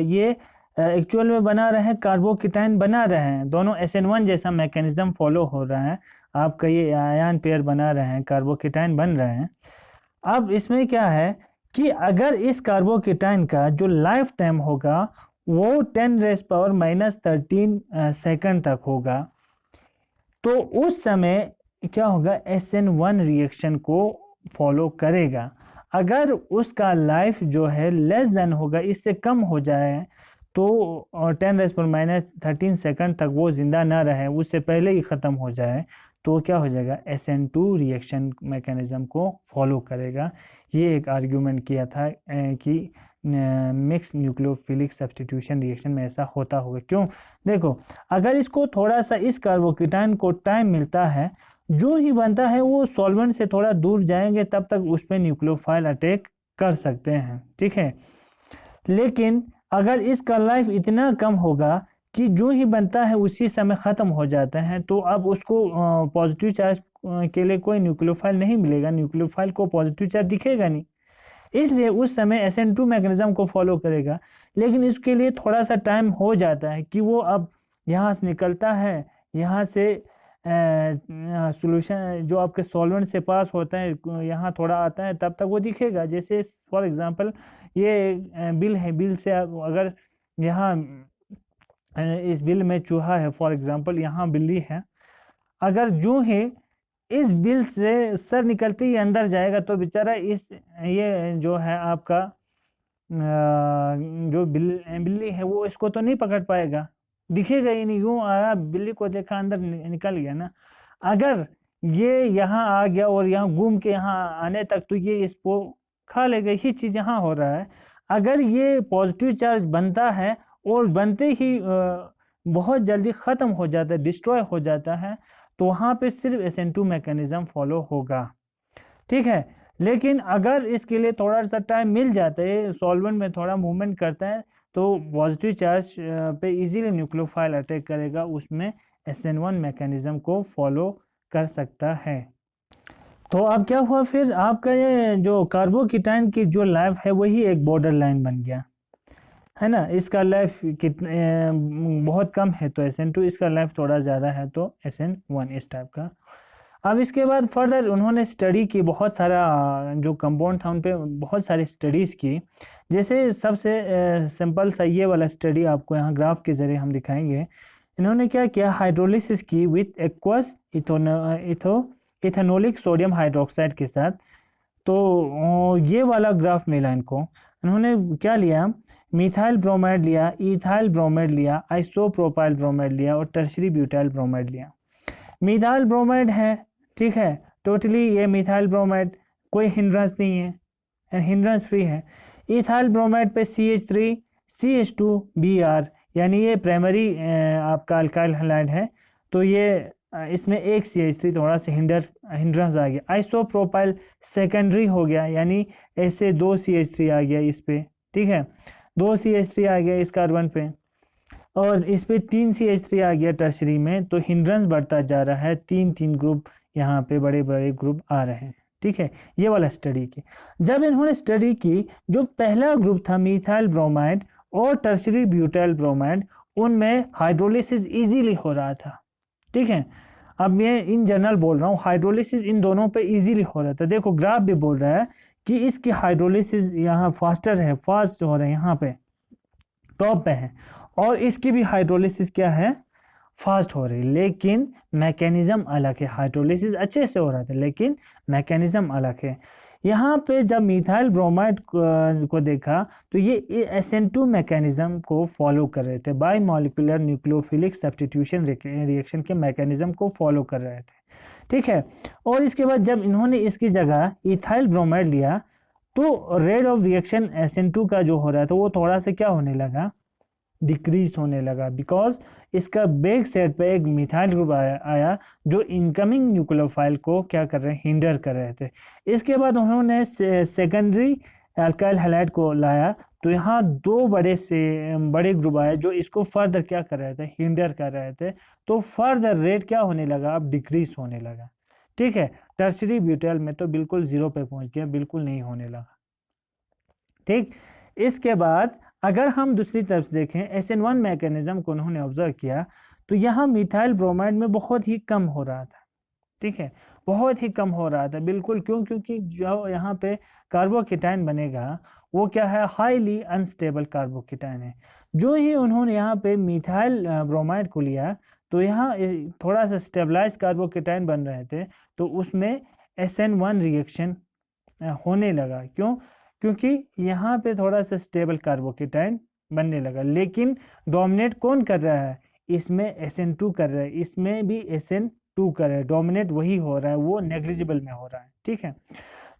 ये एक्चुअल में बना रहे हैं, कार्बोकेटाइन बना रहे हैं, दोनों SN1 जैसा मैकेनिज्म फॉलो हो रहा है, आपका ये आयन पेयर बना रहे हैं, कार्बोकेटाइन बन रहे हैं। अब इसमें क्या है कि अगर इस कार्बोकेटाइन का जो लाइफ टाइम होगा वो 10⁻⁻13 सेकंड तक होगा, तो उस समय क्या होगा, SN1 रिएक्शन को फॉलो करेगा। अगर उसका लाइफ जो है लेस देन होगा, इससे कम हो जाए, तो 10⁻13 सेकंड तक वो जिंदा ना रहे, उससे पहले ही ख़त्म हो जाए, तो क्या हो जाएगा, SN2 रिएक्शन मैकेनिज्म को फॉलो करेगा। ये एक आर्ग्यूमेंट किया था कि मिक्स न्यूक्लियोफिलिक सब्स्टिट्यूशन रिएक्शन में ऐसा होता होगा। क्यों, देखो अगर इसको थोड़ा सा इस कार्बोकेटाइन को टाइम मिलता है, जो ही बनता है वो सॉल्वेंट से थोड़ा दूर जाएंगे, तब तक उस पर न्यूक्लियोफाइल अटैक कर सकते हैं। ठीक है, लेकिन अगर इसका लाइफ इतना कम होगा कि जो ही बनता है उसी समय ख़त्म हो जाता है, तो अब उसको पॉजिटिव चार्ज के लिए कोई न्यूक्लियोफाइल नहीं मिलेगा, न्यूक्लियोफाइल को पॉजिटिव चार्ज दिखेगा नहीं, इसलिए उस समय SN2 मैकेनिज्म को फॉलो करेगा। लेकिन इसके लिए थोड़ा सा टाइम हो जाता है कि वो अब यहाँ से निकलता है, यहाँ से सॉल्यूशन जो आपके सॉल्वेंट से पास होता है यहाँ थोड़ा आता है, तब तक वो दिखेगा। जैसे फॉर एग्जांपल ये बिल है, बिल से अगर यहाँ इस बिल में चूहा है, फॉर एग्जांपल यहाँ बिल्ली है, अगर जो है इस बिल से सर निकलते ही अंदर जाएगा, तो बेचारा इस ये जो है आपका जो बिल्ली है वो इसको तो नहीं पकड़ पाएगा, दिखेगा ही नहीं, यूं आया बिल्ली को देखा अंदर निकल गया ना। अगर ये यहाँ आ गया और यहाँ घूम के यहाँ आने तक, तो ये इसको खा लेगा। यही चीज़ यहाँ हो रहा है। अगर ये पॉजिटिव चार्ज बनता है और बनते ही बहुत जल्दी ख़त्म हो जाता है, डिस्ट्रॉय हो जाता है, तो वहाँ पे सिर्फ SN2 मैकेनिज्म फॉलो होगा। ठीक है। लेकिन अगर इसके लिए थोड़ा सा टाइम मिल जाता है, सॉल्वेंट में थोड़ा मूवमेंट करता है, तो पॉजिटिव चार्ज पे इजीली न्यूक्लियोफाइल अटैक करेगा, उसमें SN1 मैकेनिज्म को फॉलो कर सकता है। तो अब क्या हुआ फिर, आपका ये जो कार्बोकीटाइन की जो लाइफ है वही एक बॉर्डर लाइन बन गया, है ना। इसका लाइफ कितने बहुत कम है तो SN2, इसका लाइफ थोड़ा ज़्यादा है तो SN1, इस टाइप का। अब इसके बाद फर्दर उन्होंने स्टडी की, बहुत सारा जो कंपाउंड था उन पे बहुत सारी स्टडीज़ की। जैसे सबसे सिंपल सा ये वाला स्टडी आपको यहाँ ग्राफ के ज़रिए हम दिखाएंगे। इन्होंने क्या किया, हाइड्रोलिसिस की विथ एक्वस इथेनोलिक सोडियम हाइड्रोक्साइड के साथ। तो ये वाला ग्राफ मिला इनको। इन्होंने क्या लिया, मिथाइल ब्रोमाइड लिया, इथाइल ब्रोमाइड लिया, आइसोप्रोपाइल ब्रोमाइड लिया और टर्शरी ब्यूटाइल ब्रोमाइड लिया। मिथाइल ब्रोमाइड है, ठीक है, टोटली ये मिथाइल ब्रोमाइड कोई हिंड्रेंस नहीं है, हिंड्रेंस फ्री है। इथाइल ब्रोमाइड पे CH3 CH2 Br, यानी ये प्राइमरी आपका अल्काइल हैलाइड है, तो ये इसमें एक CH3 थोड़ा सा हिंड्रेंस आ गया। आइसोप्रोपाइल सेकेंडरी हो गया, यानी ऐसे 2 CH3 आ गया इस पे, ठीक है, 2 CH3 आ गया इस कार्बन पे, और इस पे 3 CH3 आ गया टर्शरी में, तो हिंड्रेंस बढ़ता जा रहा है, 3 ग्रुप यहाँ पे बड़े बड़े ग्रुप आ रहे हैं, ठीक है। ये वाला स्टडी की, जब इन्होंने स्टडी की, जो पहला ग्रुप था मिथाइल ब्रोमाइड और टर्शरी ब्यूटाइल ब्रोमाइड, उनमें हाइड्रोलिसिस इजीली हो रहा था, ठीक है। अब मैं इन जनरल बोल रहा हूँ, हाइड्रोलिसिस इन दोनों पे इजीली हो रहा था। देखो ग्राफ भी बोल रहा है कि इसकी हाइड्रोलिसिस यहाँ फास्टर है, फास्ट हो रहा है, यहाँ पे टॉप पे है, और इसकी भी हाइड्रोलिसिस क्या है, फास्ट हो रही, लेकिन मैकेनिज्म अलग है। हाइड्रोलिसिस अच्छे से हो रहा था लेकिन मैकेनिज्म अलग है। यहाँ पे जब मिथाइल ब्रोमाइड को देखा तो ये SN2 मैकेनिज्म को फॉलो कर रहे थे, by molecular nucleophilic substitution reaction के मैकेनिज्म को फॉलो कर रहे थे, ठीक है। और इसके बाद जब इन्होंने इसकी जगह इथाइल ब्रोमाइड लिया, तो रेट ऑफ रिएक्शन SN2 का जो हो रहा था वो थोड़ा सा क्या होने लगा, डिक्रीज होने लगा, बिकॉज इसका बैक साइड पे एक मिथाइल ग्रुप आया जो इनकमिंग न्यूक्लियोफाइल को क्या कर रहे हैं, हिंडर कर रहे थे। इसके बाद उन्होंने सेकेंडरी अल्काइल हैलाइड को लाया, तो यहाँ 2 बड़े ग्रुप आए जो इसको फर्दर क्या कर रहे थे, हिंडर कर रहे थे, तो फर्दर रेट क्या होने लगा, अब डिक्रीज होने लगा, ठीक है। टर्शरी ब्यूटाइल में तो बिल्कुल 0 पे पहुंच गया, बिल्कुल नहीं होने लगा, ठीक। इसके बाद अगर हम दूसरी तरफ देखें, SN1 मैकेनिज्म को उन्होंने ऑब्जर्व किया, तो यहाँ मिथाइल ब्रोमाइड में बहुत ही कम हो रहा था, ठीक है, बहुत ही कम हो रहा था, बिल्कुल। क्यों, क्योंकि जो यहाँ पे कार्बोकेटाइन बनेगा वो क्या है, हाईली अनस्टेबल कार्बोकेटाइन है। जो ही उन्होंने यहाँ पे मिथाइल ब्रोमाइड को लिया, तो यहाँ थोड़ा सा स्टेबलाइज कार्बोकेटाइन बन रहे थे, तो उसमें SN1 रिएक्शन होने लगा। क्यों, क्योंकि यहाँ पे थोड़ा सा स्टेबल कार्बोकेटाइन बनने लगा, लेकिन डोमिनेट कौन कर रहा है, इसमें SN2 कर रहा है, इसमें भी SN2 कर रहा है, डोमिनेट वही हो रहा है, वो नेग्लिजिबल में हो रहा है, ठीक है।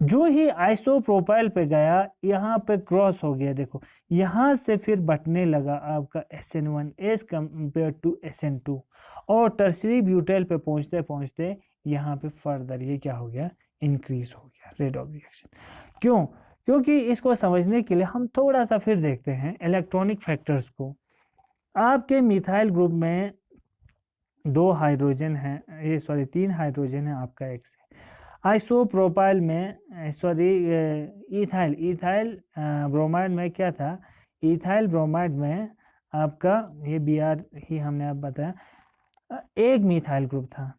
जो ही आइसोप्रोपाइल पे गया, यहाँ पे क्रॉस हो गया, देखो यहाँ से फिर बटने लगा आपका SN1 as compare to SN2, और टर्शरी ब्यूटाइल पे पहुंचते पहुंचते यहाँ पे फर्दर ये क्या हो गया, इंक्रीज हो गया रेट ऑफ रिएक्शन। क्यों, क्योंकि इसको समझने के लिए हम थोड़ा सा फिर देखते हैं इलेक्ट्रॉनिक फैक्टर्स को। आपके मिथाइल ग्रुप में 2 हाइड्रोजन है, ये सॉरी 3 हाइड्रोजन है आपका एक से। आइसोप्रोपाइल में सॉरी इथाइल ब्रोमाइड में क्या था, इथाइल ब्रोमाइड में आपका ये Br ही हमने आप बताया, एक मिथाइल ग्रुप था,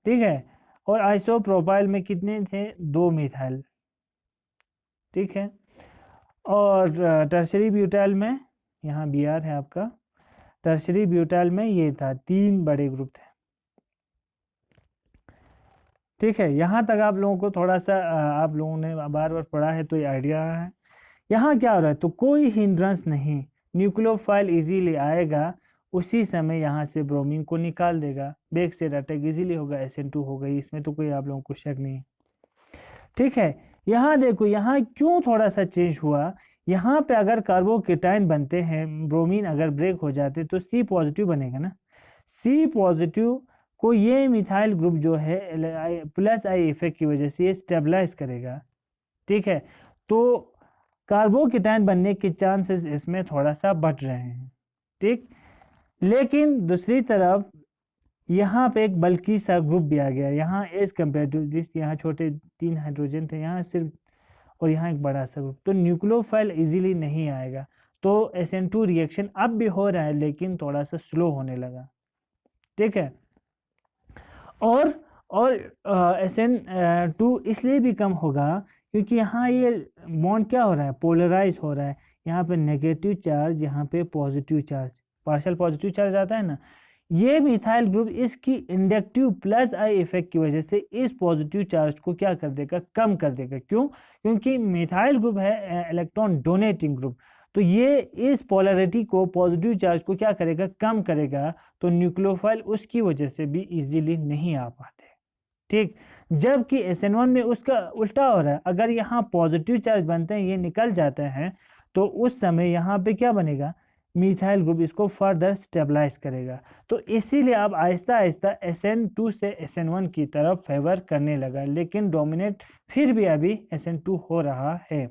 ठीक है। और आइसोप्रोपाइल में कितने थे, 2 मिथाइल, ठीक है। और टर्शरी ब्यूटाइल में यहाँ Br है आपका, टर्शरी ब्यूटाइल में ये था, 3 बड़े ग्रुप थे, ठीक है। यहाँ तक आप लोगों को थोड़ा सा आप लोगों ने बार बार पढ़ा है तो ये आइडिया है। यहाँ क्या हो रहा है, तो कोई हिंड्रेंस नहीं, न्यूक्लियोफाइल इजीली आएगा, उसी समय यहाँ से ब्रोमीन को निकाल देगा, बैक से अटैक इजीली होगा, SN2 हो गई, इसमें तो कोई आप लोगों को शक नहीं, ठीक है। यहाँ देखो, यहाँ क्यों थोड़ा सा चेंज हुआ, यहाँ पे अगर कार्बोकेटाइन बनते हैं, ब्रोमीन अगर ब्रेक हो जाते तो C पॉजिटिव बनेगा ना, C पॉजिटिव को ये मिथाइल ग्रुप जो है प्लस आई इफेक्ट की वजह से ये स्टेबलाइज करेगा, ठीक है। तो कार्बोकेटायन बनने के चांसेस इसमें थोड़ा सा बढ़ रहे हैं, ठीक। लेकिन दूसरी तरफ यहाँ पे एक बल्कि सा ग्रुप भी आ गया, यहाँ एज कम्पेयर टू दिस, यहाँ छोटे 3 हाइड्रोजन थे, यहाँ सिर्फ, और यहाँ एक बड़ा सा ग्रुप, तो न्यूक्लियोफाइल इजीली नहीं आएगा। तो SN2 रिएक्शन अब भी हो रहा है लेकिन थोड़ा सा स्लो होने लगा, ठीक है। और SN2 इसलिए भी कम होगा क्योंकि यहाँ ये बॉन्ड क्या हो रहा है, पोलराइज हो रहा है। यहाँ पे नेगेटिव चार्ज, यहाँ पे positive charge, partial positive charge आता है ना, ये मिथाइल ग्रुप इसकी इंडक्टिव प्लस आई इफेक्ट की वजह से इस पॉजिटिव चार्ज को क्या कर देगा, कम कर देगा। क्यों? क्योंकि मिथाइल ग्रुप है इलेक्ट्रॉन डोनेटिंग ग्रुप, तो ये इस पोलैरिटी को, पॉजिटिव चार्ज को क्या करेगा, कम करेगा। तो न्यूक्लियोफाइल उसकी वजह से भी इजीली नहीं आ पाते, ठीक। जबकि SN1 में उसका उल्टा हो रहा है, अगर यहाँ पॉजिटिव चार्ज बनते हैं, ये निकल जाते हैं, तो उस समय यहाँ पे क्या बनेगा, मिथाइल ग्रुप इसको फर्दर स्टेबलाइज करेगा। तो इसीलिए अब आहिस्ता आहिस्ता SN2 से SN1 की तरफ फेवर करने लगा, लेकिन डोमिनेट फिर भी अभी SN2 हो रहा है।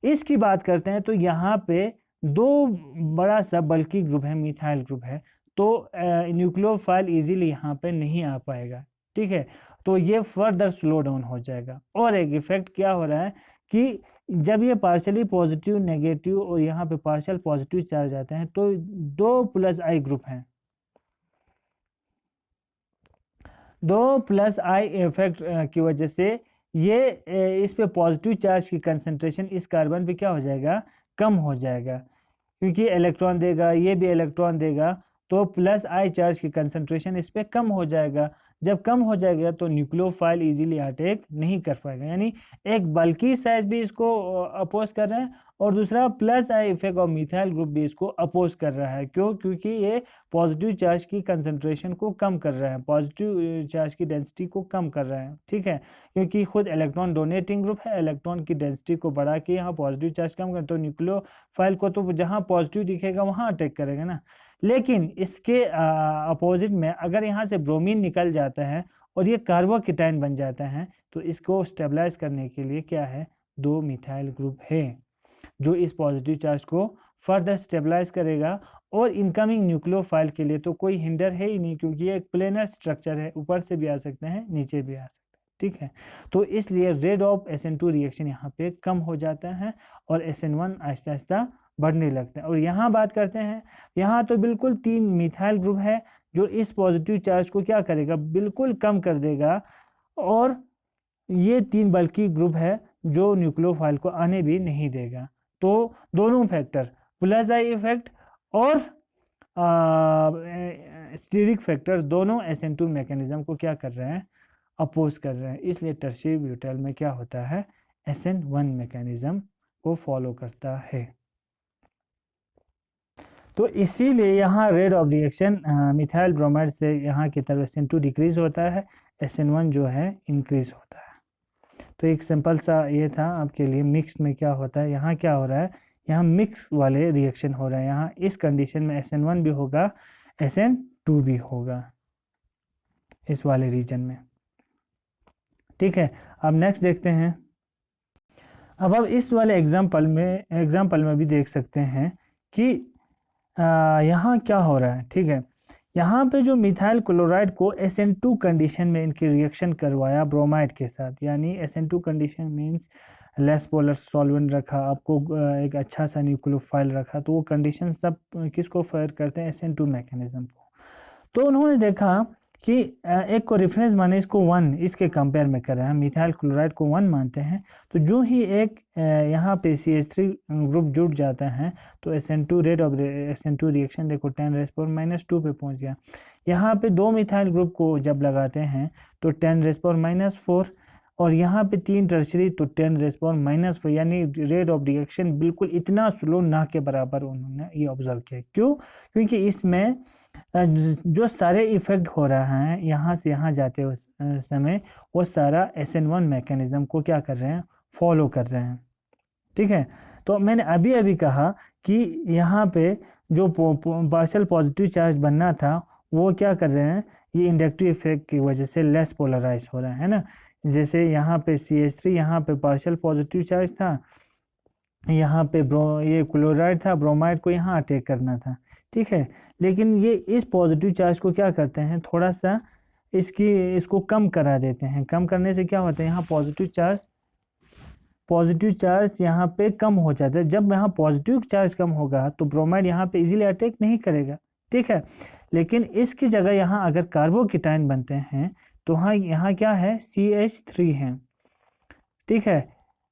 इसकी बात करते हैं तो यहाँ पे दो बड़ा सा बल्कि ग्रुप है, मिथाइल ग्रुप है, तो न्यूक्लियोफाइल इजीली यहाँ पे नहीं आ पाएगा, ठीक है। तो ये फर्दर स्लो डाउन हो जाएगा। और एक इफेक्ट क्या हो रहा है कि जब ये पार्शियली पॉजिटिव, नेगेटिव और यहाँ पे पार्शियल पॉजिटिव चार्ज आते हैं, तो 2 प्लस आई ग्रुप हैं, 2 प्लस आई इफेक्ट की वजह से ये इस पे पॉजिटिव चार्ज की कंसंट्रेशन इस कार्बन पे क्या हो जाएगा, कम हो जाएगा, क्योंकि इलेक्ट्रॉन देगा, ये भी इलेक्ट्रॉन देगा, तो प्लस आई चार्ज की कंसंट्रेशन इस पे कम हो जाएगा। जब कम हो जाएगा तो न्यूक्लियोफाइल इजीली अटैक नहीं कर पाएगा, यानी एक बल्कि साइज भी इसको अपोज कर रहे हैं, और दूसरा प्लस आई इफेक्ट और मिथाइल ग्रुप भी इसको अपोज कर रहा है। क्यों? क्योंकि ये पॉजिटिव चार्ज की कंसंट्रेशन को कम कर रहा है, पॉजिटिव चार्ज की डेंसिटी को कम कर रहा है, ठीक है। क्योंकि खुद इलेक्ट्रॉन डोनेटिंग ग्रुप है, इलेक्ट्रॉन की डेंसिटी को बढ़ा के यहाँ पॉजिटिव चार्ज कम कर, तो न्यूक्लियोफाइल को तो जहाँ पॉजिटिव दिखेगा वहाँ अटैक करेगा ना। लेकिन इसके अपोजिट में अगर यहाँ से ब्रोमीन निकल जाता है और ये कार्बोकेटायन बन जाता है, तो इसको स्टेबलाइज करने के लिए क्या है, 2 मिथाइल ग्रुप है जो इस पॉजिटिव चार्ज को फर्दर स्टेबलाइज करेगा। और इनकमिंग न्यूक्लियोफाइल के लिए तो कोई हिंडर है ही नहीं, क्योंकि ये एक प्लेनर स्ट्रक्चर है, ऊपर से भी आ सकते हैं, नीचे भी आ सकते हैं, ठीक है। तो इसलिए रेट ऑफ SN2 रिएक्शन यहाँ पे कम हो जाता है और SN1 आहिस्ता आहिस्ता बढ़ने लगते हैं। और यहाँ बात करते हैं, यहाँ तो बिल्कुल 3 मिथाइल ग्रुप है जो इस पॉजिटिव चार्ज को क्या करेगा, बिल्कुल कम कर देगा, और ये 3 बल्कि ग्रुप है जो न्यूक्लियोफाइल को आने भी नहीं देगा। तो दोनों फैक्टर, प्लस आई इफेक्ट और स्टीरिक फैक्टर, दोनों SN2 मैकेनिज्म को क्या कर रहे हैं, अपोज कर रहे हैं। इसलिए टर्शियरी ब्यूटाइल में क्या होता है, SN1 मैकेनिज्म को फॉलो करता है। तो इसीलिए यहाँ rate of reaction methyl bromide से यहाँ की तरफ SN2 डिक्रीज होता है, SN1 जो है इंक्रीज होता है। तो एक सिंपल सा ये था आपके लिए। मिक्स में क्या होता है, यहाँ क्या हो रहा है, यहाँ मिक्स वाले रिएक्शन हो रहा है। यहाँ इस कंडीशन में SN1 भी होगा, SN2 भी होगा इस वाले रीजन में, ठीक है। अब नेक्स्ट देखते हैं। अब इस वाले एग्जाम्पल में भी देख सकते हैं कि यहाँ क्या हो रहा है, ठीक है। यहाँ पे जो मिथाइल क्लोराइड को SN2 कंडीशन में इनकी रिएक्शन करवाया ब्रोमाइड के साथ, यानी SN2 condition means less polar solvent रखा, आपको एक अच्छा सा न्यूक्लियोफाइल रखा, तो वो कंडीशन सब किसको फेवर करते हैं, SN2 मैकेनिज्म को। तो उन्होंने देखा कि एक को रेफरेंस माने, इसको 1 इसके कंपेयर में कर रहे हैं, मिथाइल क्लोराइड को 1 मानते हैं, तो जो ही एक यहाँ पे CH3 ग्रुप जुड़ जाता है तो SN2 rate of SN2 reaction देखो 10⁻⁻² पे पहुंच गया। यहाँ पे 2 मिथाइल ग्रुप को जब लगाते हैं तो 10⁻⁴, और यहाँ पे 3 टर्शरी तो 10⁻⁴, यानी रेट ऑफ रिएक्शन बिल्कुल इतना स्लो ना के बराबर उन्होंने ये ऑब्जर्व किया। क्यों? क्योंकि इसमें जो सारे इफेक्ट हो रहा है यहाँ से यहाँ जाते उस समय, वो सारा SN1 मैकेनिज्म को क्या कर रहे हैं, फॉलो कर रहे हैं, ठीक है। तो मैंने अभी कहा कि यहाँ पे जो पार्शियल पॉजिटिव चार्ज बनना था वो क्या कर रहे हैं, ये इंडक्टिव इफेक्ट की वजह से लेस पोलराइज हो रहा है ना। जैसे यहाँ पे CH3, यहाँ पे पार्शियल पॉजिटिव चार्ज था, यहाँ पे ये क्लोराइड था, ब्रोमाइड को यहाँ अटैक करना था, ठीक है। लेकिन ये इस पॉजिटिव चार्ज को क्या करते हैं, थोड़ा सा इसको कम करा देते हैं। कम करने से क्या होता है, यहाँ पॉजिटिव चार्ज यहाँ पे कम हो जाता है। जब यहाँ पॉजिटिव चार्ज कम होगा तो ब्रोमाइड यहाँ पे इजीली अटैक नहीं करेगा, ठीक है। लेकिन इसकी जगह यहाँ अगर कार्बोकेटाइन बनते हैं तो यहाँ क्या है, CH3 है, ठीक है।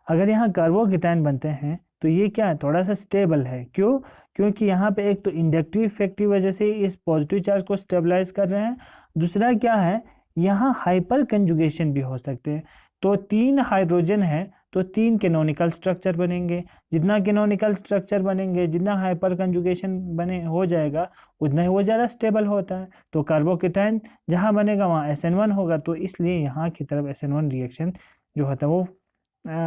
अगर यहाँ कार्बोकेटाइन बनते हैं तो ये क्या है, थोड़ा सा स्टेबल है। क्यों? क्योंकि यहाँ पे एक तो इंडक्टिव इफेक्ट की वजह से इस पॉजिटिव चार्ज को स्टेबलाइज कर रहे हैं, दूसरा क्या है, यहाँ हाइपर कंजुगेशन भी हो सकते हैं। तो 3 हाइड्रोजन है तो 3 कैनोनिकल स्ट्रक्चर बनेंगे। जितना कैनोनिकल स्ट्रक्चर बनेंगे, जितना हाइपर कंजुगेशन हो जाएगा, उतना ही वो ज़्यादा स्टेबल होता है। तो कार्बोकेटाइन जहाँ बनेगा वहाँ SN1 होगा, तो इसलिए यहाँ की तरफ SN1 रिएक्शन जो होता है वो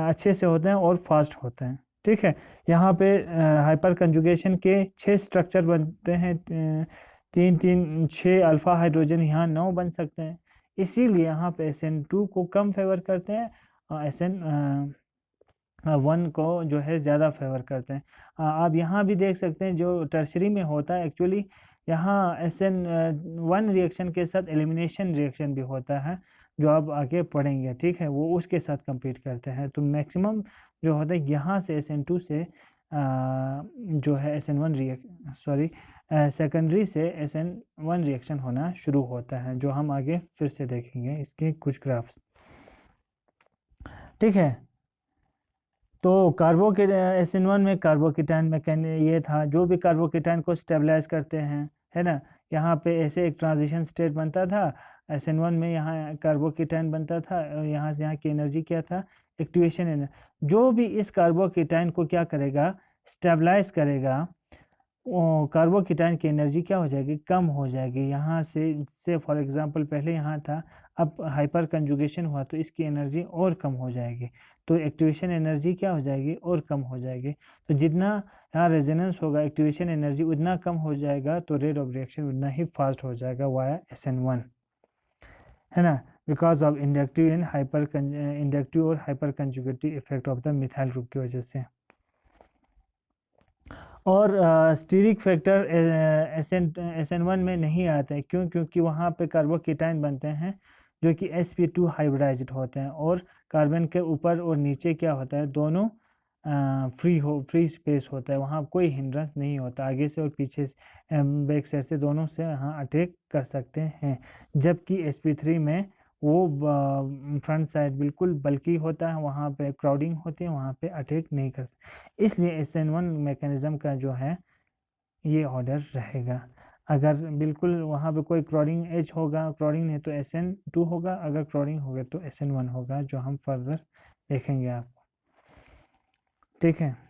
अच्छे से होते हैं और फास्ट होते हैं, ठीक है। यहाँ पे हाइपर कंजुगेशन के 6 स्ट्रक्चर बनते हैं, 6 अल्फा हाइड्रोजन, यहाँ 9 बन सकते हैं। इसीलिए यहाँ पे SN2 को कम फेवर करते हैं और SN1 को जो है ज़्यादा फेवर करते हैं। आप यहाँ भी देख सकते हैं जो टर्शरी में होता है, एक्चुअली यहाँ SN1 रिएक्शन के साथ एलिमिनेशन रिएक्शन भी होता है, जो आप आगे पढ़ेंगे, ठीक है। वो उसके साथ compete करते हैं। तो मैक्सिमम जो होता है यहाँ से SN2 से जो है सेकेंडरी से SN1 रिएक्शन होना शुरू होता है, जो हम आगे फिर से देखेंगे इसके कुछ ग्राफ्स, ठीक है। तो SN1 में कार्बोकेटाइन में ये था, जो भी कार्बोकेटाइन को स्टेबलाइज करते हैं, है ना। यहाँ पे ऐसे एक ट्रांजिशन स्टेट बनता था SN1 में, यहाँ कार्बोकेटाइन बनता था, यहाँ से यहाँ की एनर्जी क्या था, एक्टिवेशन एनर्जी। जो भी इस कार्बोकेटाइन को क्या करेगा, स्टेबलाइज करेगा, कार्बोकेटाइन की एनर्जी क्या हो जाएगी, कम हो जाएगी। यहाँ से फॉर एग्जांपल पहले यहाँ था, अब हाइपर कंजुगेशन हुआ तो इसकी एनर्जी और कम हो जाएगी, तो एक्टिवेशन एनर्जी क्या हो जाएगी, और कम हो जाएगी। तो जितना यहाँ रेजोनेंस होगा, एक्टिवेशन एनर्जी उतना कम हो जाएगा, तो रेट ऑफ रिएक्शन उतना ही फास्ट हो जाएगा वाया SN1, है ना, बिकॉज ऑफ इंडक्टिव और hyper conjugative effect of the methyl group की वजह से। और स्टीरिक फैक्टर SN1 में नहीं आता है। क्यों? क्योंकि वहाँ पे कार्बोकेटाइन बनते हैं जो कि sp2 हाइब्रिडाइज्ड होते हैं, और कार्बन के ऊपर और नीचे क्या होता है, दोनों फ्री स्पेस होता है, वहाँ कोई हिंड्रेंस नहीं होता, आगे से और पीछे बैक साइड से दोनों से यहाँ अटैक कर सकते हैं। जबकि sp3 में वो फ्रंट साइड बिल्कुल बल्कि होता है, वहाँ पे क्राउडिंग होती है, वहाँ पे अटैक नहीं कर सकते। इसलिए SN1 मैकेनिज्म का जो है ये ऑर्डर रहेगा। अगर बिल्कुल वहाँ पे कोई क्राउडिंग एज होगा, क्राउडिंग नहीं तो SN2 होगा, अगर क्राउडिंग होगा तो SN1 होगा, जो हम फर्दर देखेंगे आपको, ठीक है।